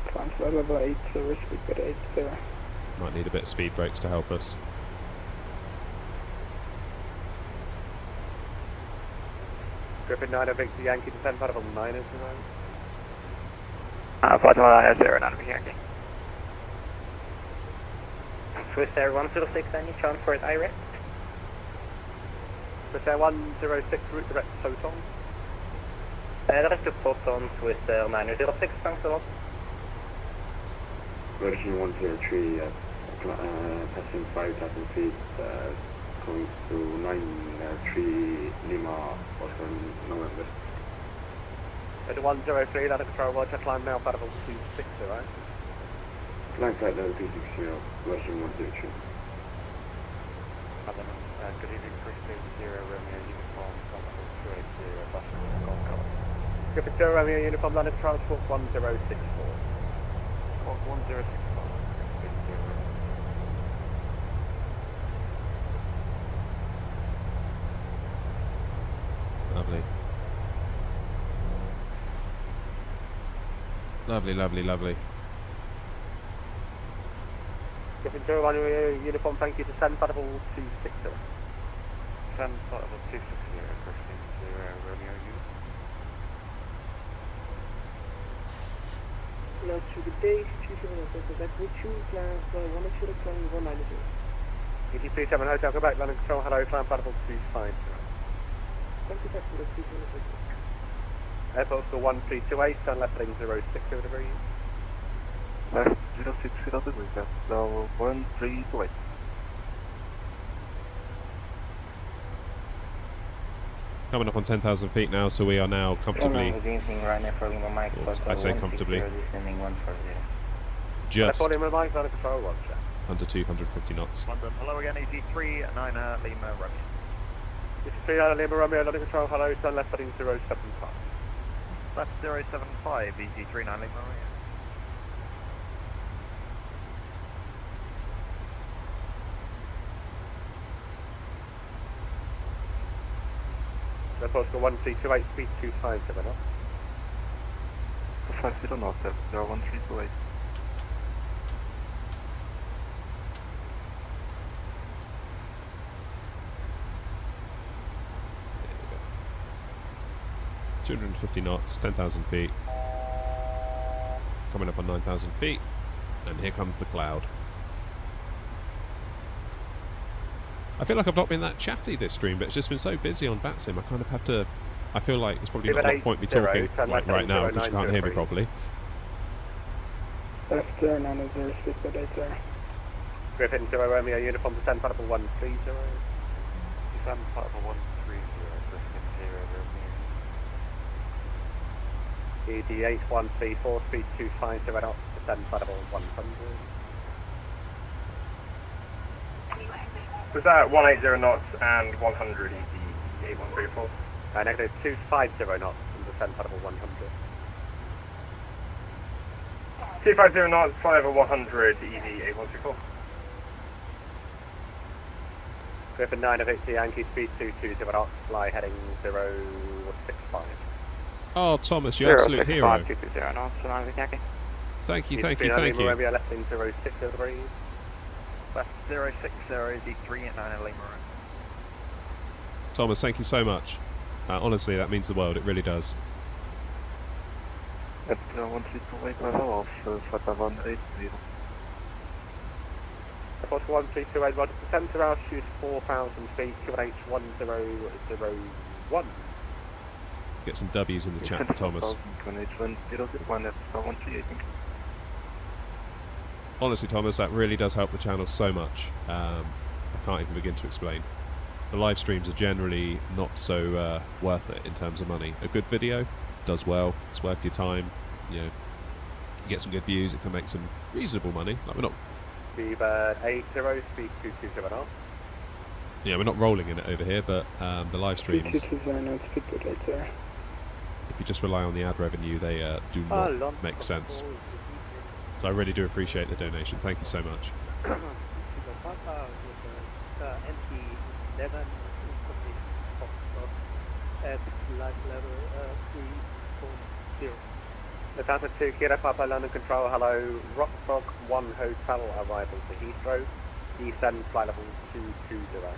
F: Climb flight level 80, speedbird 80.
A: Might need a bit of speed brakes to help us.
Q: Griffin 9 Victor Yankee, descend flight level 90.
B: Flight level 90, 9 Yankee.
S: Swiss Air 106, any chance for it direct?
Q: Swiss Air 106, route direct Photon.
S: Direct to Photon, Swiss Air 906, thanks a lot.
H: Version 103, passing 5,000 feet, going to 93 Lima, Oscar November.
Q: At 103, that control, roger, climb now, flight level 260, right?
H: Flying flight level 260, version 103.
Q: Good evening, Christine 0 Romeo Uniform, Control 280, Boston, Golf Golf. Griffin 0 Romeo Uniform, London Transport 1064. Squawk 1064, Griffin 0.
A: Lovely. Lovely, lovely, lovely.
Q: Griffin 0 Romeo Uniform, thank you to send Butterball 260. Send Butterball 260, Griffin 0 Romeo Uniform.
F: Last to the day, that would choose class 190
Q: ET37 Hotel Quebec, London Control, hello, climb Butterball 250.
F: Thank you, that's the
Q: Airport School 1328, turn left heading 06 over degrees.
E: Left 06 degrees, now 1328.
A: Coming up on 10,000 feet now, so we are now comfortably,
S: Good evening, Ryanair for Lima Mike.
A: I say comfortably,
S: Descending 140.
A: just
Q: Lima Mike, London Control, roger.
A: under 250 knots.
M: London, hello again, EG3, 9 Lima Romeo.
Q: EG3 Lima Romeo, London Control, hello, turn left heading 075.
M: Left 075, EG3, 9 Lima Romeo.
Q: Airport School 1328, speed 250 knots.
E: 50 knots, 01328.
A: There we go. 250 knots, 10,000 feet. Coming up on 9,000 feet, and here comes the cloud. I feel like I've not been that chatty this stream, but it's just been so busy on Batsim. I kind of have to. I feel like it's probably not a lot of point me talking like right now because you can't hear me properly.
F: Left 090, speak with 80.
Q: Griffin 0 Romeo Uniform, descend Butterball 130. Descend Butterball 130, Griffin 0 Romeo. ED8 134, speed 250 knots, descend Butterball 100.
K: Was that 180 knots and 100 ED 8134?
Q: Negative 250 knots and descend Butterball 100.
K: 250 knots, fly over 100 ED 8134.
Q: Griffin 9 of 80, Yankee speed 220 knots, fly heading 065.
A: Oh, Thomas, you absolute hero.
G: 220 knots, Yankee.
A: Thank you, thank you, thank you.
Q: Romeo left in 06 degrees.
M: Left 060, EG3 at 9 Lima Romeo.
A: Thomas, thank you so much. Honestly, that means the world. It really does.
E: At 1328 level of Fata 180.
Q: Airport 1328, right, descend to altitude 4,000 feet, QNH 1001.
A: Get some W's in the chat for Thomas. Honestly, Thomas, that really does help the channel so much. I can't even begin to explain. The live streams are generally not so worth it in terms of money. A good video does well. It's worth your time. You know, you get some good views. It can make some reasonable money. Like we're not.
Q: Beaver 80, speed 220 knots.
A: Yeah, we're not rolling in it over here, but the live streams. If you just rely on the ad revenue, they do not make sense. So I really do appreciate the donation. Thank you so much.
P: At flight level 3.0.
Q: Lufthansa 2, Kira Papa, London Control, hello, Rockfrog 1 Hotel, arrival to Heathrow, descend flight level 220.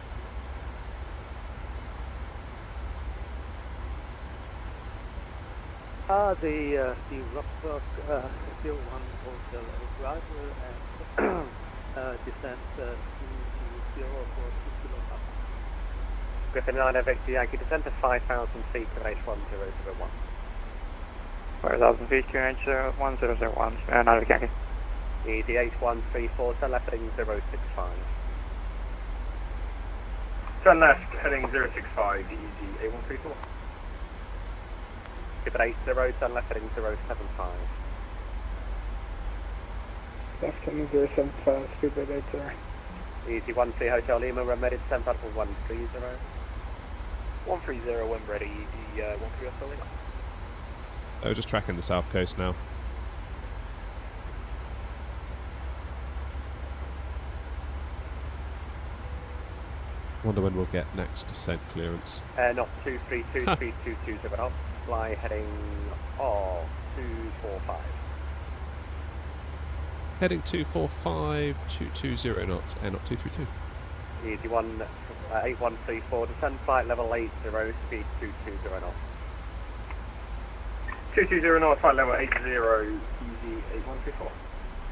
P: The Rockfrog 01 Hotel arrival and descent 220 for 2 kilometers.
Q: Griffin 9 of Victor Yankee, descend to 5,000 feet to H1001.
G: 5,000 feet, QNH 1001, Navigraph Yankee.
Q: ED8 134, turn left heading 065.
K: Turn left, heading 065, ED 8134.
Q: Griffin 80, turn left heading 075.
F: Left heading 075, speed with 80.
Q: Easy 13 Hotel Lima, when ready, descend particle 130.
K: 130 when ready, ED 13 Hotel Lima.
A: Oh, just tracking the south coast now. Wonder when we'll get next descent clearance.
Q: Not 232, speed 220 knots, fly heading 245.
A: Heading 245, 220 knots, air not 232.
Q: Easy 8134, descend flight level 80, speed 220 knots.
J: 220 knots, flight level 80, easy 8134.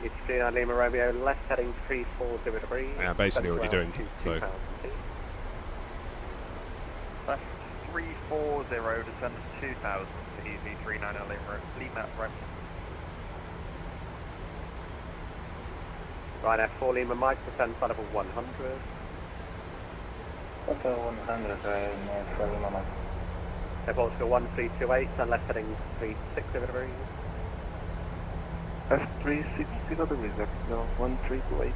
Q: Easy 39 Lima Romeo, left heading 340 degrees.
A: Yeah, basically what you're doing. So.
M: Left 340, descend to 2000, easy 39 Lima right.
Q: Right, F4 Lima Mike, descend flight level 100.
H: Hotel 100, for Lima Mike.
Q: Airport School 1328, and left heading 360 degrees.
F: F360 degrees, no, 1328.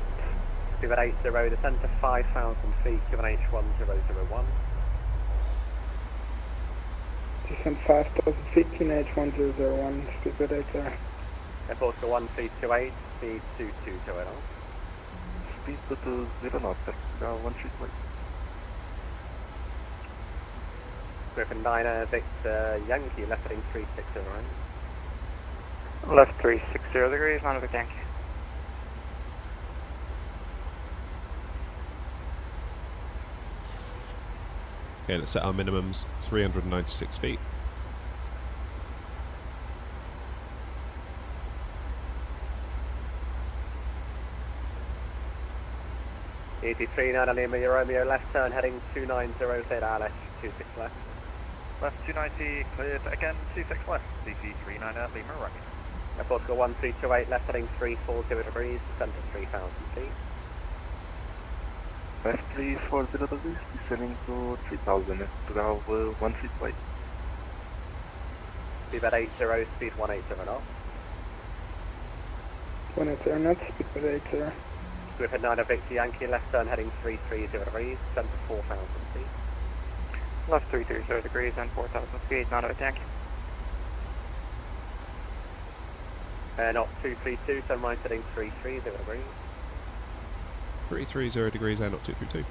Q: Speed 80, descend to 5,000 feet, QNH 1001.
F: Descend 5,000 feet, QNH 1001, speed 80.
Q: Airport School 1328, speed 2220.
F: Speed 20 knots, 1328.
Q: Griffin 9, Victor Yankee, left heading 360 right.
J: Left 360 degrees, line of Yankee.
A: Okay, let's set our minimums, 396 feet.
Q: ET39 Lima Romeo, left turn heading 290, cleared RLS 26 left.
M: Left 290, cleared again 26 left, CC 39 Lima right.
Q: Airport School 1328, left heading 340 degrees, descend to 3,000 feet.
F: Left 340 degrees, descending to 3,000, now 138.
Q: Speed at 80, speed 180 knots.
F: 180 knots, speed 80.
Q: Griffin 9 Victor Yankee, left turn heading 330 degrees, descend to 4,000 feet.
J: Left 330 degrees and 4,000 feet, not a Yankee.
Q: Not 232, turn right heading 330 degrees.
A: 330 degrees, air not 232.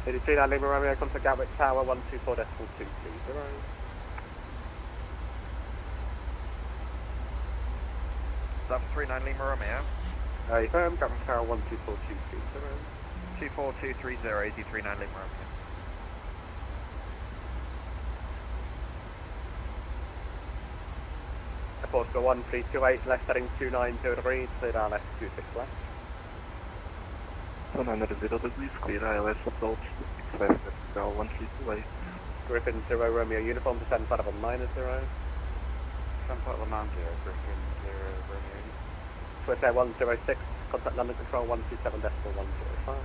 Q: ET39 Lima Romeo, contact Gatwick Tower 124.220.
M: Left 39 Lima Romeo.
Q: Firm, Gatwick Tower 124.220.
M: 24230, ET39 Lima Romeo.
Q: Airport School 1328, left heading 290 degrees, cleared RLS 26 left.
F: 190 degrees, clear ILS approach 26 left, now 1328.
Q: Griffin 0 Romeo uniform, descend flight level 90.
K: Descend flight level 90, Griffin 0 Romeo.
Q: Swiss Air 106, contact London Control 127.105.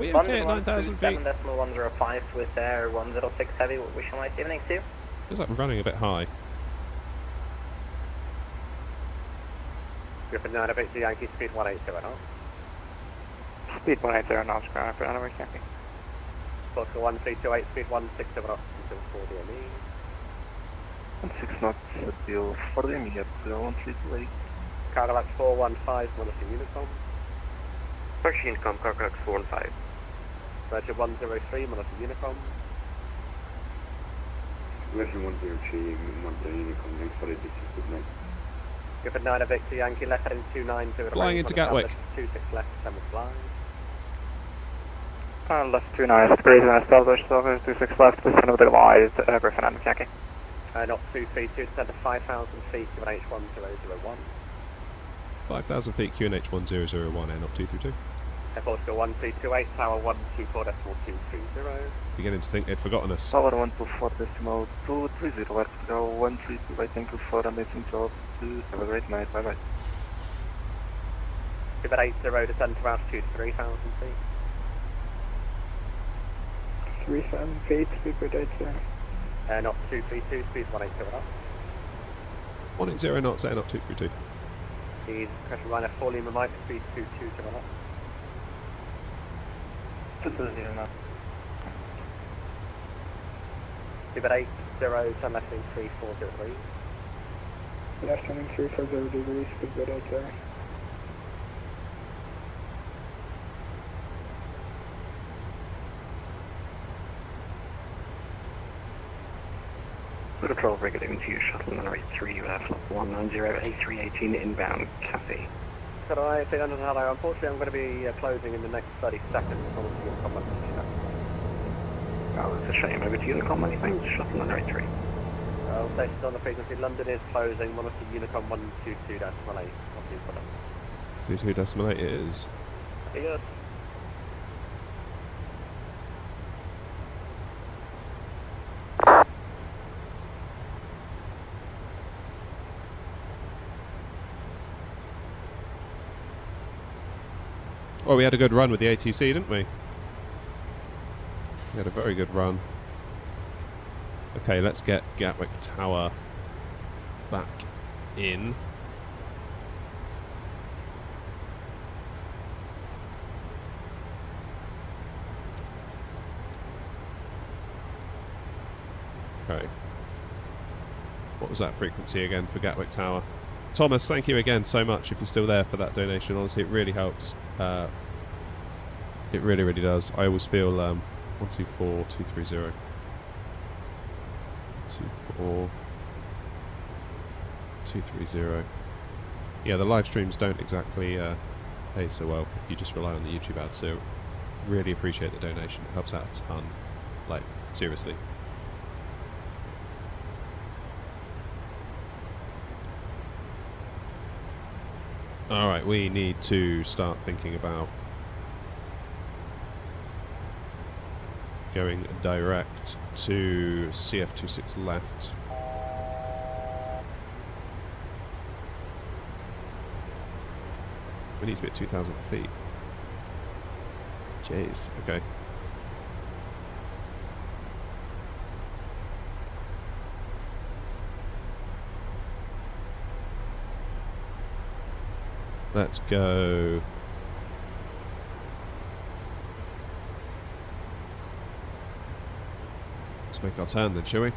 A: We okay at 9,000 feet?
S: 127.105, Swiss Air 106 Heavy, what wish on my evening to?
A: Feels like we're running a bit high.
Q: Griffin 9 Victor Yankee, speed 180 knots.
J: Speed 180 knots, ground for another Yankee.
Q: Foxtrot 1328, speed 160 knots until 4 DME.
F: 16 knots until 4 DME at 1328.
Q: Cargolax 415, monitoring Unicom.
I: Pushing Unicom, Cargolax 415.
Q: Roger 103, monitoring Unicom.
H: Level 103, monitoring Unicom, thanks for the distance, good night.
Q: Griffin 9 Victor Yankee, left heading 290.
A: Flying into Gatwick.
Q: 26 left, 10 flying.
J: Left 29 degrees and established, 26 left, descend with the glide, Griffin and Yankee.
Q: Not 232, descend to 5,000 feet, QNH 1001.
A: 5,000 feet, QNH 1001, air not 232.
Q: Airport School 1328, Tower 124.230.
A: Beginning to think they'd forgotten us.
F: Tower 124.230, left now 132, thank you for amazing job, have a great night, bye bye.
Q: Speedbird 80, descend to altitude 3,000 feet.
F: 3,000 feet, speedbird 80.
Q: Not 232, speed 180 up.
A: 180 knots, setting up 232.
Q: Speed pressure line F4 Lima Mike, speed 22 to up.
P: 220 knots.
Q: Speedbird 80, turn left in 3403.
F: Left turning 340 degrees, speedbird 80.
P: Control Brigade into you, shuttle runway 3, you have 190, inbound, copy.
Q: Could I say under hello? Unfortunately, I'm going to be closing in the next 30 seconds.
P: Oh, it's a shame. Over to Unicom, many thanks, shuttle runway 3.
Q: Stations on the frequency, London is closing, one of the Unicom 122.8.
A: 22.8 it is.
Q: Yes.
A: Well, we had a good run with the ATC, didn't we? We had a very good run. Okay, let's get Gatwick Tower back in. Okay. What was that frequency again for Gatwick Tower? Thomas, thank you again so much if you're still there for that donation. Honestly, it really helps. It really, really does. I always feel 124 230. 24 230. Yeah, the live streams don't exactly pay so well if you just rely on the YouTube ads. So, really appreciate the donation. It helps out a ton. Like, seriously. Alright, we need to start thinking about going direct to CF26 left. We need to be at 2,000 feet. Jeez, okay. Let's go. Let's make our turn then, shall we?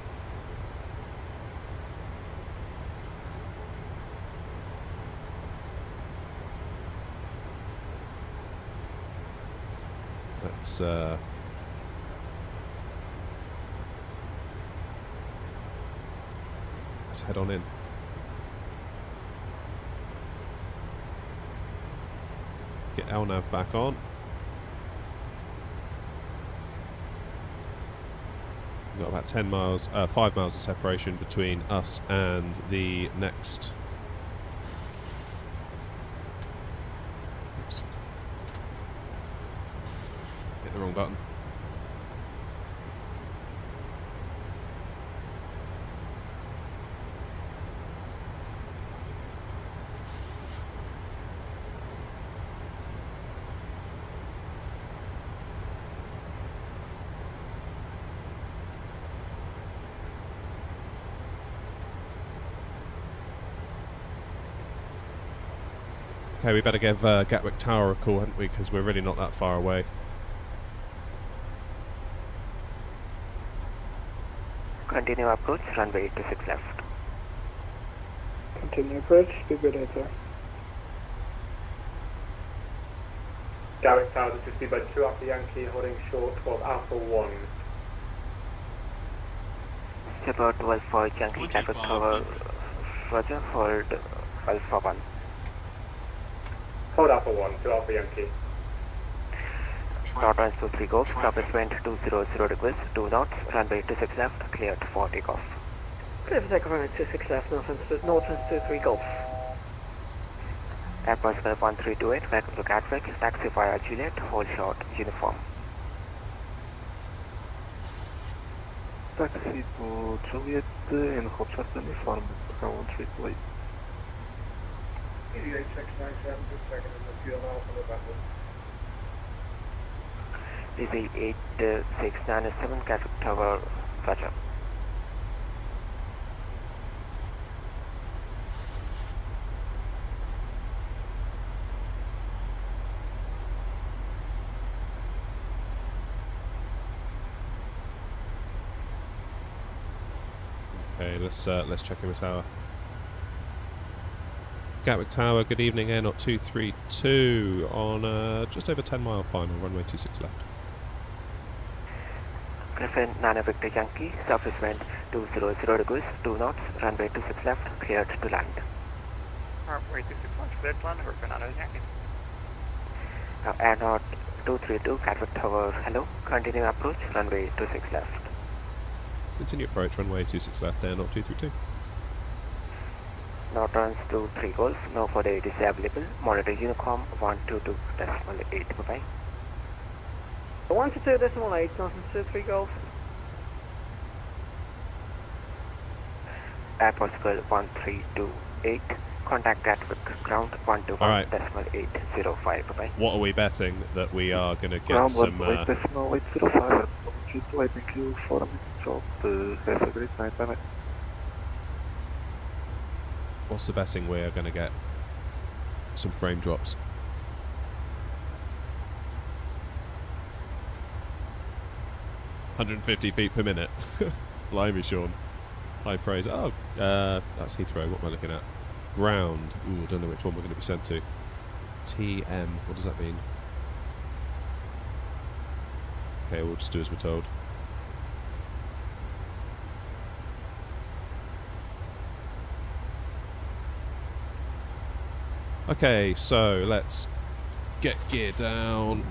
A: Let's head on in. Get LNAV back on. We've got about 10 miles, 5 miles of separation between us and the next. Oops. Hit the wrong button. Okay, we better give Gatwick Tower a call, hadn't we? Because we're really not that far away.
P: Continue approach, runway 86 left.
F: Continue approach, speedbird 80.
G: Gatwick Tower to speedbird 2 after Yankee, holding short of Alpha 1.
P: Step out 12 for Yankee, Gatwick Tower, Roger, hold Alpha 1.
G: Hold Alpha 1 to Alpha Yankee.
P: North runs to 3 golf, surface wind 200 degrees, 2 knots, runway 26 left, cleared for takeoff.
U: Clear for takeoff, runway 26 left, north runs to 3 golf.
P: Airport 1328, welcome to Gatwick, taxi via Juliet, hold short, uniform.
I: Taxi to Juliet and hold short uniform, 1328.
F: ED8697, just checking in the fuel now for November.
N: ED8697, Gatwick Tower, roger.
A: Okay, let's check in the tower. Gatwick Tower, good evening, Air Knot 232 on just over 10 mile final, runway 26 left.
N: Griffin, Nana Victor Yankee, surface wind 200 degrees, 2 knots, runway 26 left, cleared to land.
T: Runway 26 left, cleared to land, Griffin, Nana Yankee.
N: Air Knot 232, Gatwick Tower, hello, continue approach, runway 26 left.
A: Continue approach, runway 26 left, Air Knot 232.
N: Now turns to 3 golf, no further it is available, monitor uniform 122.8, bye-bye.
U: 122.8, nothing to 3 golf.
N: Air possible 1328, contact Gatwick ground 121.805, bye-bye.
A: What are we betting that we are going to get
F: Ground
A: some...
F: 1.805, thank you for the job, have a great night, bye-bye.
A: What's the betting we are going to get some frame drops? ...150 feet per minute. Blimey, Sean. High praise. Oh, that's Heathrow. What am I looking at? Ground. Ooh, I don't know which one we're going to be sent to. TM. What does that mean? Okay, we'll just do as we're told. Okay, so let's get gear down.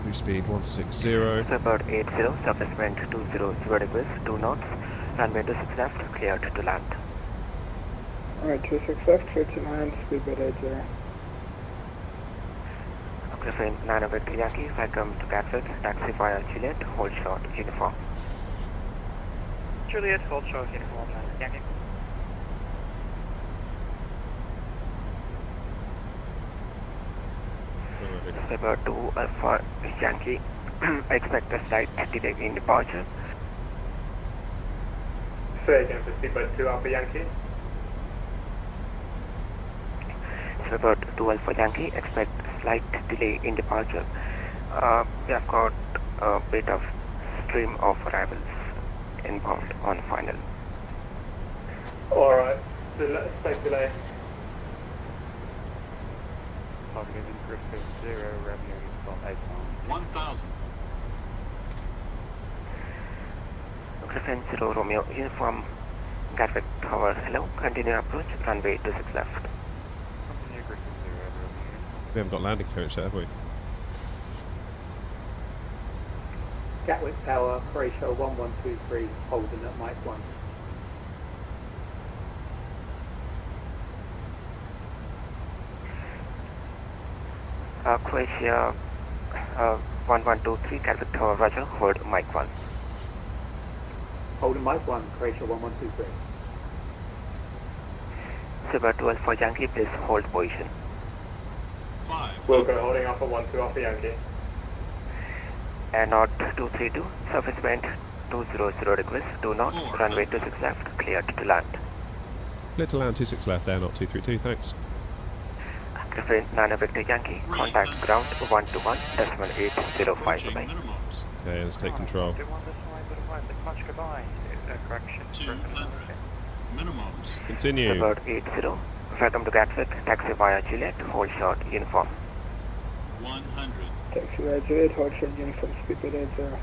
A: Cruise speed 160.
N: About 80, surface wind 200 degrees, 2 knots, runway 26 left, cleared to land.
F: Alright, 26 left, clear to land, speedbird 80.
N: Griffin, Nana Victor Yankee, welcome to Gatwick, taxi via Juliet, hold short, uniform.
T: Juliet, hold short, uniform, Nana Yankee.
N: About 2 Alpha Yankee, expect a slight delay in departure.
G: Say again for speedbird 2 Alpha Yankee.
N: About 2 Alpha Yankee, expect a slight delay in departure. We have got a bit of stream of arrivals inbound on final.
G: Alright, slight delay.
K: Targeted Griffin 0, revenue from 8 miles.
V: 1,000.
N: Griffin 0 Romeo, uniform, Gatwick Tower, hello, continue approach, runway 26 left.
K: Continue Griffin 0, Romeo.
A: We haven't got landing clearance yet, have we?
D: Gatwick Tower, Croatia 1123, holding at Mike 1.
N: Croatia 1123, Gatwick Tower, roger, hold Mike 1.
D: Holding Mike 1, Croatia 1123.
N: Silver 12 for Yankee, please hold position.
V: 5.
G: Wilco holding Alpha 12 Alpha Yankee.
N: Air Knot 232, surface wind 200 degrees, 2 knots, runway 26 left, cleared to land.
A: Cleared to land 26 left, Air Knot 232, thanks.
N: Griffin, Nana Victor Yankee, contact ground 121.805, bye-bye.
A: Okay, let's take control.
T: Much goodbye. Correction.
V: 200. Minimums.
A: Continue.
N: About 80, welcome to Gatwick, taxi via Juliet, hold short, uniform.
V: 100.
F: Taxi via Juliet, hold short, uniform, speedbird 80.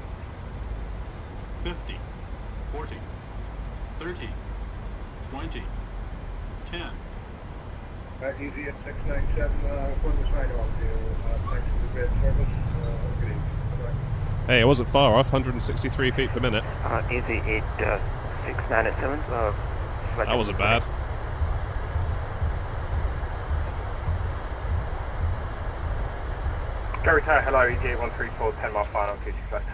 V: 50. 40. 30. 20. 10.
F: Easy at 697, when was sign off to thanks for the great service. Good evening. Bye-bye.
A: Hey, it wasn't far off, 163 feet per minute.
N: Easy 8697,
A: that wasn't bad.
G: Gary Tower, hello, EJ134, 10 mile final, 26 left.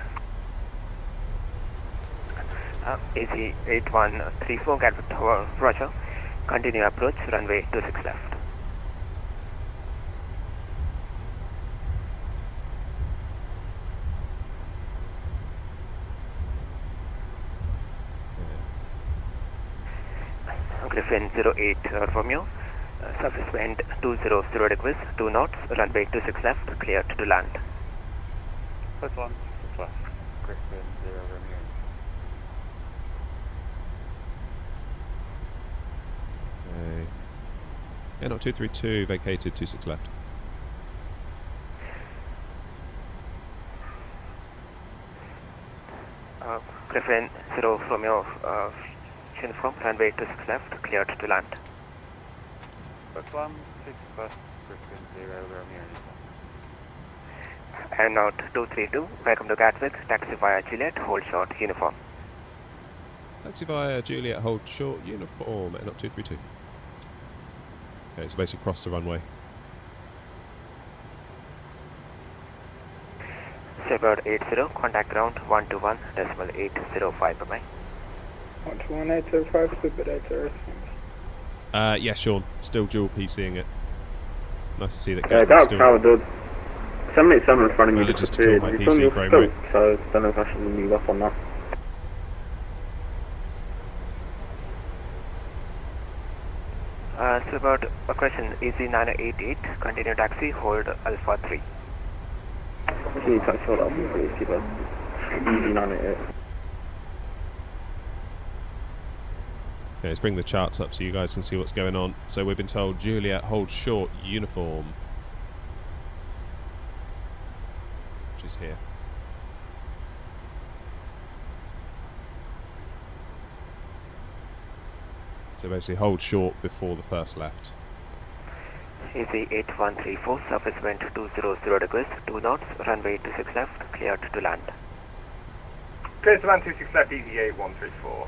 N: Easy 8134, Gatwick Tower, Roger. Continue approach, runway 26 left. Griffin 08 Romeo, surface wind 200 degrees, 2 knots, runway 26 left, cleared to land.
D: First one, 6 left. Griffin 0 Romeo.
A: Okay. Yeah, not 232, vacated 26 left.
N: Griffin 0 Romeo, uniform, runway 26 left, cleared to land.
D: First one, 6 left, Griffin 0 Romeo.
N: And out 232, welcome to Gatwick, taxi via Juliet, hold short, uniform.
A: Taxi via Juliet, hold short, uniform, and up 232. Okay, so basically cross the runway.
N: Seabird 80, contact ground 121.805, bye-bye.
F: 121.805, Seabird 80.
A: Yeah, Sean, still dual PCing it. Nice to see that.
C: Yeah, Dark Tower, dude. 787 in front of me
A: just
C: disappeared.
A: my
C: It's
A: PC
C: on your
A: frame
C: scope,
A: rate.
C: so I don't know if I should move up on that.
N: Seabird, a question, Easy 988, continue taxi, hold Alpha 3.
C: Can you touch hold up, please, Seabird? Easy 988.
A: Okay, let's bring the charts up so you guys can see what's going on. So we've been told Juliet, hold short, uniform. Which is here. So basically hold short before the first left.
N: Easy 8134, surface wind 200 degrees, 2 knots, runway 26 left, cleared to land.
L: Clear to land 26 left, easy 8134.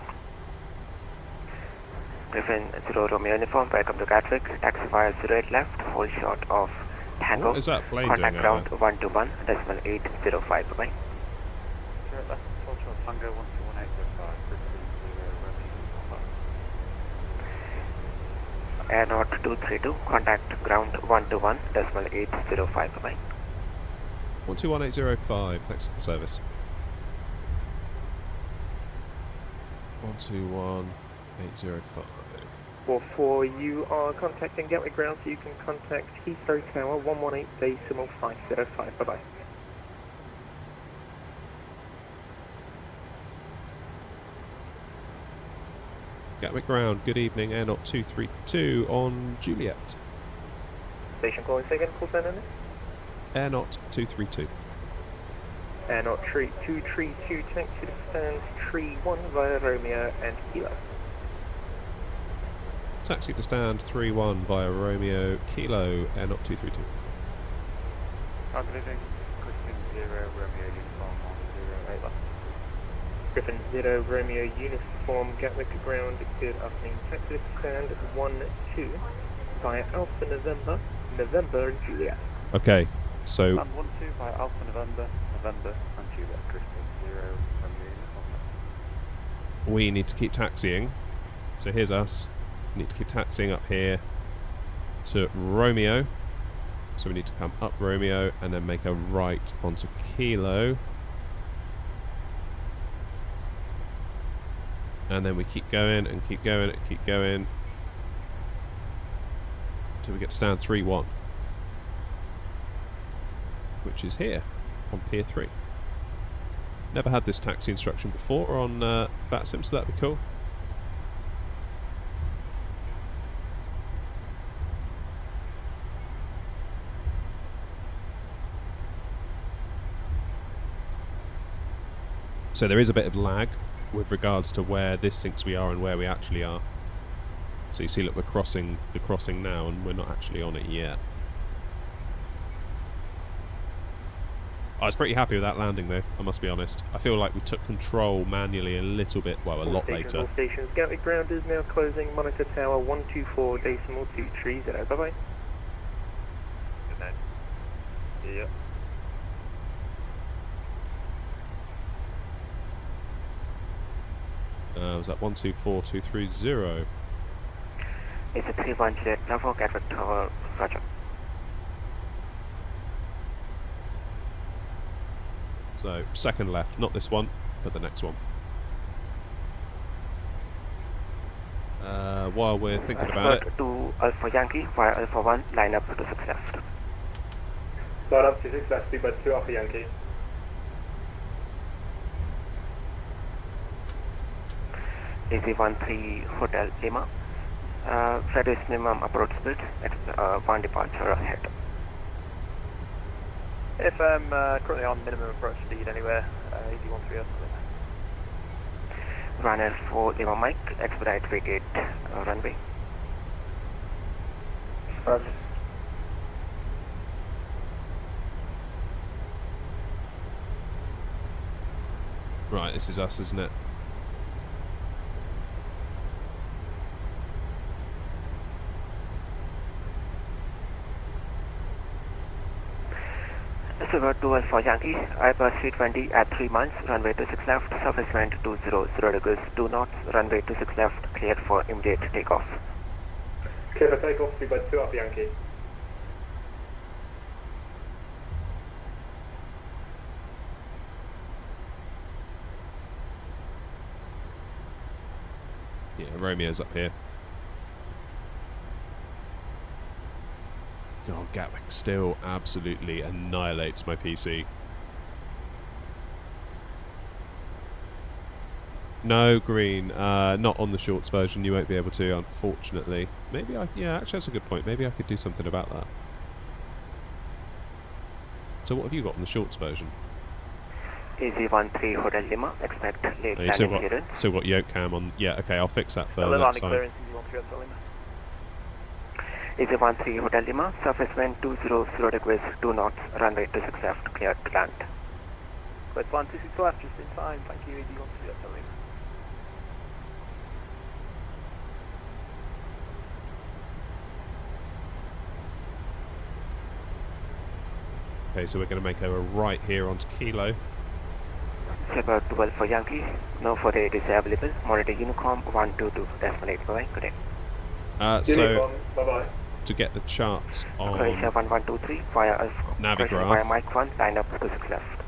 N: Griffin 0 Romeo uniform, welcome to Gatwick, taxi via 08 left, hold short of Tango.
A: What is that plane
N: contact
A: doing
N: ground
A: out
N: 121.805, bye-bye.
D: 0 left, hold short, Tango 121.805, Griffin 0 Romeo.
N: Air North 232, contact ground 121.805, bye-bye.
A: 121.805, thanks for the service. 121.805.
W: 44, you are contacting Gatwick Ground, so you can contact Heathrow Tower 118.505, bye-bye.
A: Gatwick Ground, good evening, Air Not 232 on Juliet.
W: Station calling second, call sign in.
A: Air Not 232.
W: Air Not 232, taxi to stand tree 1 via Romeo and Kilo.
A: Taxi to stand 31 via Romeo, Kilo, Air Not 232.
D: I'm leaving Griffin 0 Romeo uniform on 08 left.
W: Griffin 0 Romeo uniform, Gatwick Ground, good afternoon. Taxi to stand 1-2 via Alpha November, November and Juliet.
A: Okay, so
D: Land 1-2 by Alpha November, November and Juliet. Griffin 0 Romeo uniform.
A: we need to keep taxiing. So here's us. We need to keep taxiing up here to Romeo. So we need to come up Romeo and then make a right onto Kilo. And then we keep going and keep going and keep going until we get to stand 3-1, which is here on Pier 3. Never had this taxi instruction before on VATSIM, so that'd be cool. So there is a bit of lag with regards to where this thinks we are and where we actually are. So you see, look, we're crossing the crossing now and we're not actually on it yet. I was pretty happy with that landing though, I must be honest. I feel like we took control manually a little bit, well, a lot later.
W: All stations, Gatwick Ground is now closing, monitor tower 124.230, bye-bye.
D: Good night. Yeah.
A: Was that 124230?
N: It's a 31 Juliet Bravo, Gatwick Tower, roger.
A: So, second left, not this one, but the next one. While we're thinking about it...
N: To Alpha Yankee, via Alpha 1, line up to 6 left.
L: Line up to 6 left, speedbird 2 Alpha Yankee.
N: EZ13 Hotel Lima. Reduce minimum approach speed, 1 departure ahead.
K: FM currently on minimum approach speed anywhere, EZ13 or something.
N: Runner 4 Lima Mike, expedite vacate runway.
H: Roger.
A: Right, this is us, isn't it?
N: Silver 2 Alpha Yankee, Airbus 320 at 3 miles, runway 26 left, surface wind 200 degrees, 2 knots, runway 26 left, cleared for immediate takeoff.
L: Clear for takeoff, speedbird 2 Alpha Yankee.
A: Yeah, Romeo's up here. God, Gatwick still absolutely annihilates my PC. No, green. Not on the shorts version. You won't be able to, unfortunately. Maybe I... Yeah, actually that's a good point. Maybe I could do something about that. So what have you got on the shorts version?
N: EZ13 Hotel Lima, expect late
A: You
N: landing clearance.
A: still got yoke cam on... Yeah, okay, I'll fix that for
K: A little
A: next time.
K: clearance EZ13 Hotel Lima.
N: EZ13 Hotel Lima, surface wind 200 degrees, 2 knots, runway 26 left, cleared to land.
K: Quite 126 left, just in time, thank you, EZ13 Hotel Lima.
A: Okay, so we're going to make a right here onto Kilo.
N: Silver 12 for Yankee, no further aid is available, monitor Unicom 122, decimal 8, bye-bye, good day.
A: So,
L: bye-bye.
A: to get the charts on
N: Croatia 1123 via Alpha,
A: Navigraph,
N: via Mike 1, line up to 6 left.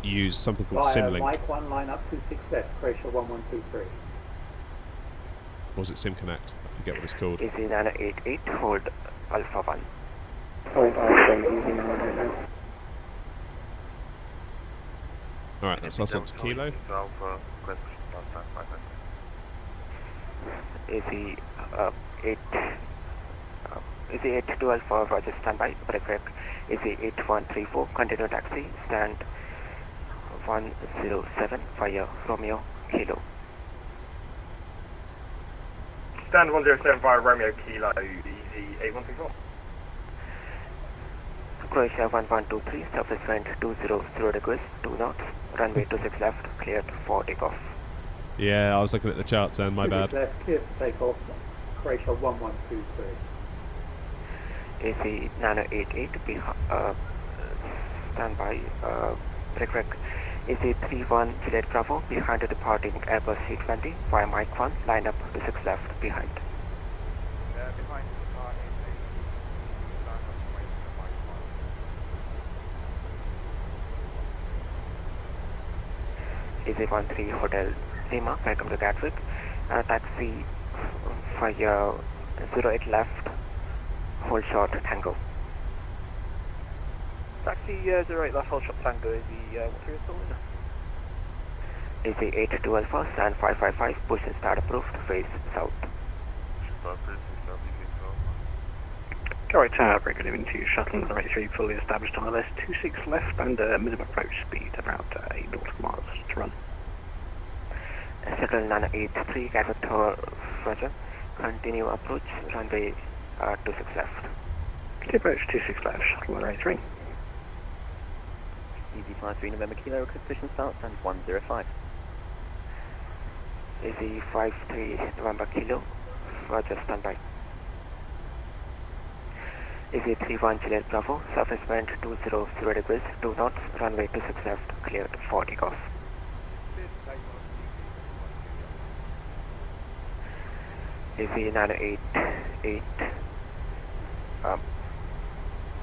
A: use something called
D: Via
A: SimLink.
D: Mike 1, line up to 6 left, Croatia 1123.
A: Or was it SimConnect? I forget what it's called.
N: EZ 988, hold Alpha 1.
F: Hold Alpha, EZ 988.
A: Alright, that's us onto Kilo.
N: EZ 8 to Alpha, Roger, standby, break break. EZ 8134, continue taxi, stand 107 via Romeo, Kilo.
L: Stand 107 via Romeo, Kilo, EZ 8134.
N: Croatia 1123, surface wind 200 degrees, 2 knots, runway 26 left, cleared for takeoff.
A: Yeah, I was looking at the charts then, my bad.
D: Left, clear for takeoff, Croatia 1123.
N: EZ 988, standby, break break. EZ 31 Juliet Bravo, behind the departing Airbus 320, via Mike 1, line up to 6 left, behind. EZ13 Hotel Lima, welcome to Gatwick. Taxi via 08 left, hold short Tango.
K: Taxi 08 left, hold shot Tango, EZ 13 Hotel Lima.
N: EZ 8 to Alpha, stand 555, push and start approved, face south.
J: Correct tower, very good evening to you. Shuttle 93 fully established on ILS 26 left and minimum approach speed about 8 nautical miles to run.
N: Shuttle 983, Gatwick Tower, Roger. Continue approach, runway 26 left.
J: Clear approach 26 left, Shuttle 93.
B: EZ53 November Kilo, position start and 105.
N: EZ53 November Kilo, Roger, standby. EZ31 Juliet Bravo, surface wind 200 degrees, 2 knots, runway 26 left, cleared for takeoff. EHLE 988.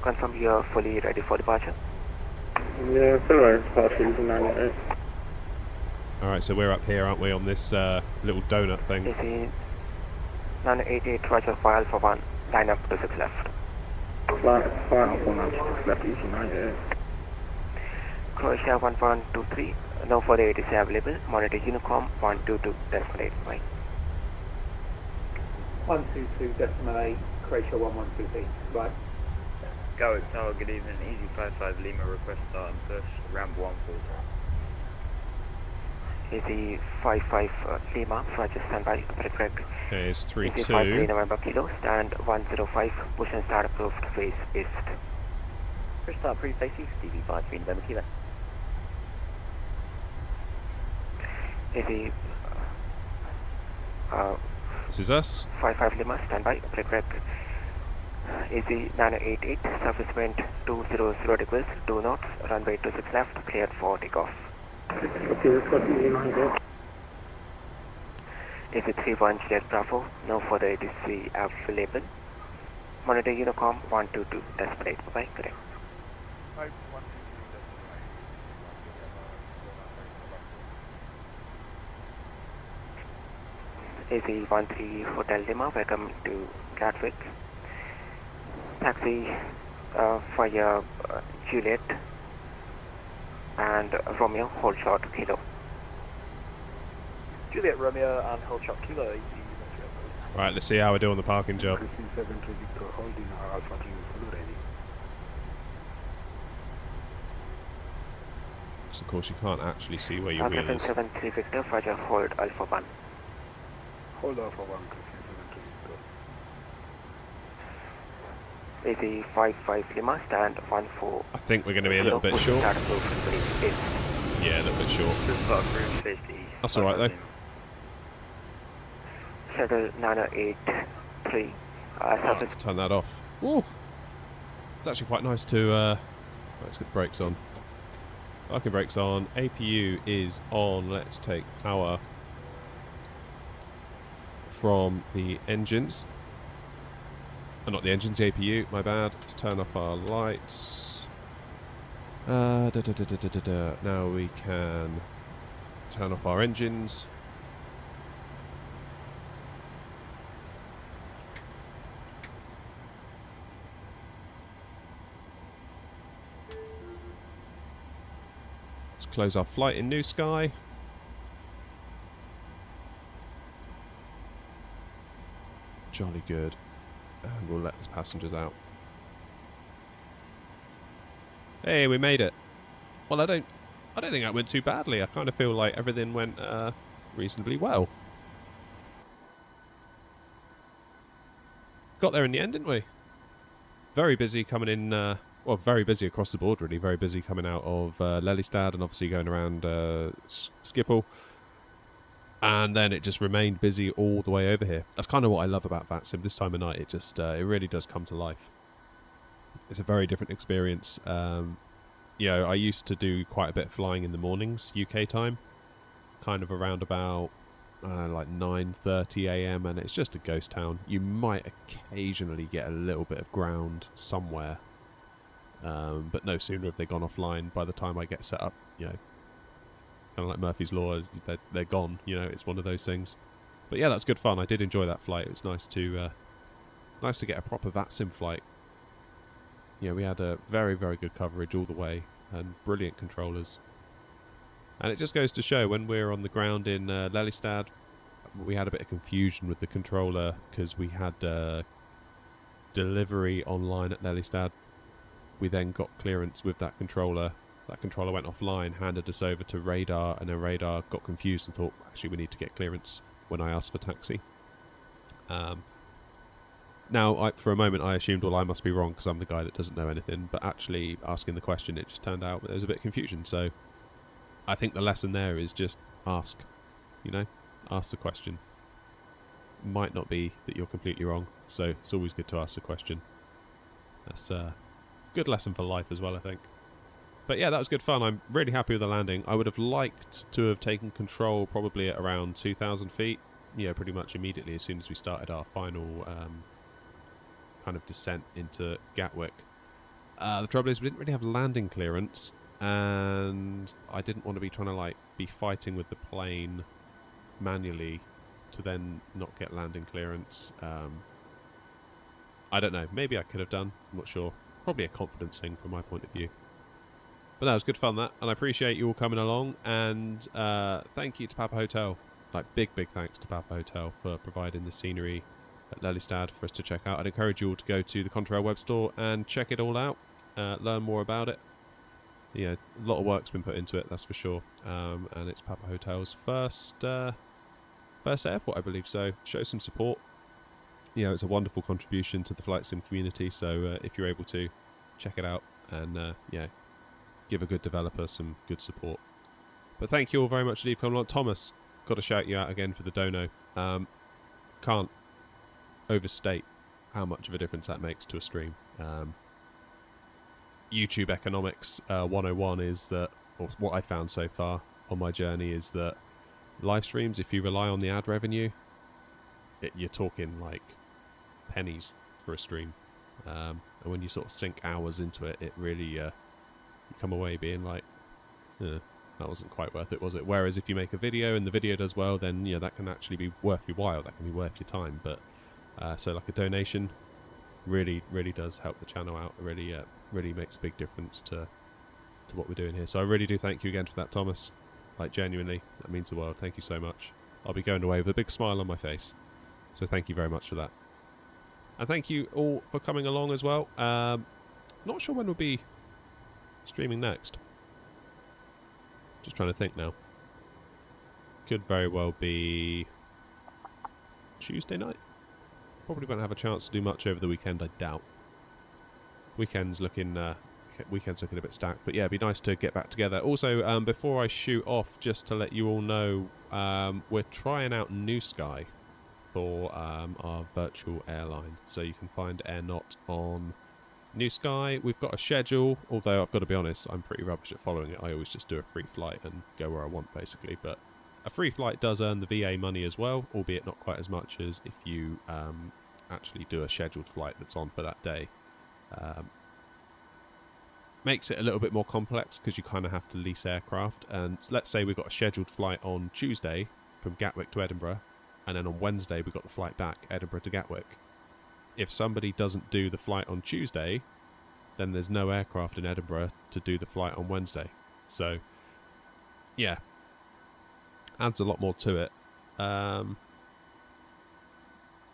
N: Confirm you're fully ready for departure.
C: Yeah, full ready for departure using 988.
A: Alright, so we're up here, aren't we, on this little donut thing?
N: EHLE 988, roger, file for 1, line up to 6 left.
C: Fly up 1 6 left, using 988.
N: Croatia 1123, no further ATC available, monitor Unicom 122.8, right?
D: 122.8, Croatia 112 right.
E: Go Tower, good evening, Easy 55 Lima, request start and push, ramp 14.
N: Easy 55 Lima, roger, standby, correct.
A: Okay, it's 3-2.
N: Easy 53 November Kilo, stand 105, push and start approved, face east.
B: First start pre-face east, DV 53 November Kilo.
N: Easy
A: this is us.
N: 55 Lima, standby, correct. Easy 988, surface wind 200 degrees, 2 knots, runway 26 left, cleared for takeoff.
C: Okay, let's go to Easy 988.
N: Easy 31 Juliet Bravo, no further ATC available. Monitor Unicom 122.8, bye-bye, correct. Easy 13 Hotel Lima, welcome to Gatwick. Taxi for your Juliet and Romeo, hold short Kilo.
K: Juliet Romeo and hold short Kilo.
A: Right, let's see how we do on the parking job. So of course you can't actually see where your wheel is.
N: 73 Victor, Roger, hold Alpha 1.
K: Hold Alpha 1,
N: Easy 55 Lima, stand 14.
A: I think we're going to be a little bit short. Yeah, a little bit short. That's alright though.
N: Shuttle 983.
A: Let's turn that off. Woo! It's actually quite nice to... let's get the brakes on. Parking brakes on. APU is on. Let's take power from the engines. Not the engines, the APU, my bad. Let's turn off our lights. Now we can turn off our engines. Let's close our flight in New Sky. Jolly good. And we'll let the passengers out. Hey, we made it. Well, I don't think that went too badly. I kind of feel like everything went reasonably well. Got there in the end, didn't we? Very busy coming in. Well, very busy across the board, really. Very busy coming out of Lelystad and obviously going around Schiphol. And then it just remained busy all the way over here. That's kind of what I love about VATSIM. This time of night, it just it really does come to life. It's a very different experience. You know, I used to do quite a bit of flying in the mornings, UK time, kind of around about like 9:30 AM, and it's just a ghost town. You might occasionally get a little bit of ground somewhere, but no sooner have they gone offline by the time I get set up. You know. Kind of like Murphy's Law, they're gone. You know, it's one of those things. But yeah, that's good fun. I did enjoy that flight. It was nice to get a proper VATSIM flight. Yeah, we had a very, very good coverage all the way and brilliant controllers. And it just goes to show when we're on the ground in Lelystad, we had a bit of confusion with the controller because we had delivery online at Lelystad. We then got clearance with that controller. That controller went offline, handed us over to radar, and then radar got confused and thought, actually, we need to get clearance when I asked for taxi. Now, for a moment, I assumed, well, I must be wrong because I'm the guy that doesn't know anything, but actually asking the question, it just turned out there was a bit of confusion. So I think the lesson there is just ask, you know, ask the question. Might not be that you're completely wrong, so it's always good to ask the question. That's a good lesson for life as well, I think. But yeah, that was good fun. I'm really happy with the landing. I would have liked to have taken control probably at around 2,000 feet. pretty much immediately as soon as we started our final kind of descent into Gatwick. The trouble is we didn't really have landing clearance, and I didn't want to be trying to like be fighting with the plane manually to then not get landing clearance. I don't know, maybe I could have done, I'm not sure. Probably a confidence thing from my point of view. But that was good fun, that, and I appreciate you all coming along, and thank you to Papa Hotel. Like, big thanks to Papa Hotel for providing the scenery at Lelystad for us to check out. I'd encourage you all to go to the Contrail web store and check it all out, learn more about it. Yeah, a lot of work's been put into it, that's for sure. And it's Papa Hotel's first airport, I believe, so show some support. It's a wonderful contribution to the flight sim community, so if you're able to, check it out and give a good developer some good support. But thank you all very much indeed for coming along. Thomas, got to shout you out again for the dono. Can't overstate how much of a difference that makes to a stream. YouTube economics 101 is that, or what I found so far on my journey is that live streams, if you rely on the ad revenue, you're talking like pennies for a stream. And when you sort of sink hours into it, it really you come away being like, that wasn't quite worth it, was it? Whereas if you make a video and the video does well, then that can actually be worth your while, that can be worth your time. But so like a donation really does help the channel out. It really makes a big difference to what we're doing here. So I really do thank you again for that, Thomas. Like, genuinely, that means the world. Thank you so much. I'll be going away with a big smile on my face. So thank you very much for that. And thank you all for coming along as well. Not sure when we'll be streaming next. Just trying to think now. Could very well be Tuesday night. Probably won't have a chance to do much over the weekend, I doubt. Weekend's looking a bit stacked, but yeah, it'd be nice to get back together. Also, before I shoot off, just to let you all know, we're trying out New Sky for our virtual airline. So you can find Airnaut on New Sky. We've got a schedule, although I've got to be honest, I'm pretty rubbish at following it. I always just do a free flight and go where I want, basically. But a free flight does earn the VA money as well, albeit not quite as much as if you actually do a scheduled flight that's on for that day. Makes it a little bit more complex because you kind of have to lease aircraft. And let's say we've got a scheduled flight on Tuesday from Gatwick to Edinburgh, and then on Wednesday we got the flight back, Edinburgh to Gatwick. If somebody doesn't do the flight on Tuesday, then there's no aircraft in Edinburgh to do the flight on Wednesday. So, yeah, adds a lot more to it.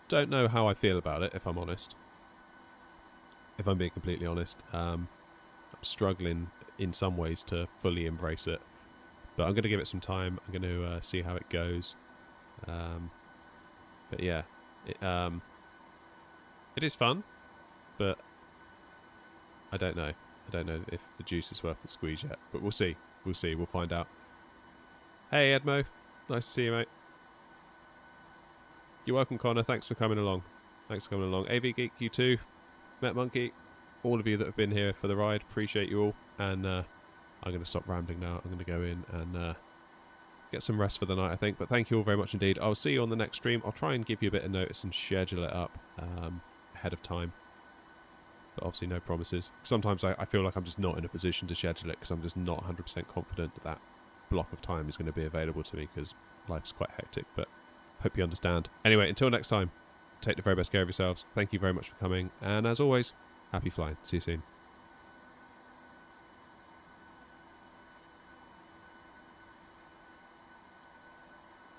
A: Don't know how I feel about it, if I'm honest. If I'm being completely honest. I'm struggling in some ways to fully embrace it. But I'm going to give it some time. I'm going to see how it goes. But yeah, it is fun, but I don't know. I don't know if the juice is worth the squeeze yet. But we'll see. We'll see. We'll find out. Hey, Edmo. Nice to see you, mate. You're welcome, Connor. Thanks for coming along. Thanks for coming along. AV Geek, you too. Met Monkey. All of you that have been here for the ride. Appreciate you all. And I'm going to stop rambling now. I'm going to go in and get some rest for the night, I think. But thank you all very much indeed. I'll see you on the next stream. I'll try and give you a bit of notice and schedule it up ahead of time. But obviously no promises. Sometimes I feel like I'm just not in a position to schedule it because I'm just not 100% confident that that block of time is going to be available to me because life's quite hectic. But hope you understand. Anyway, until next time, take the very best care of yourselves. Thank you very much for coming. And as always, happy flying. See you soon.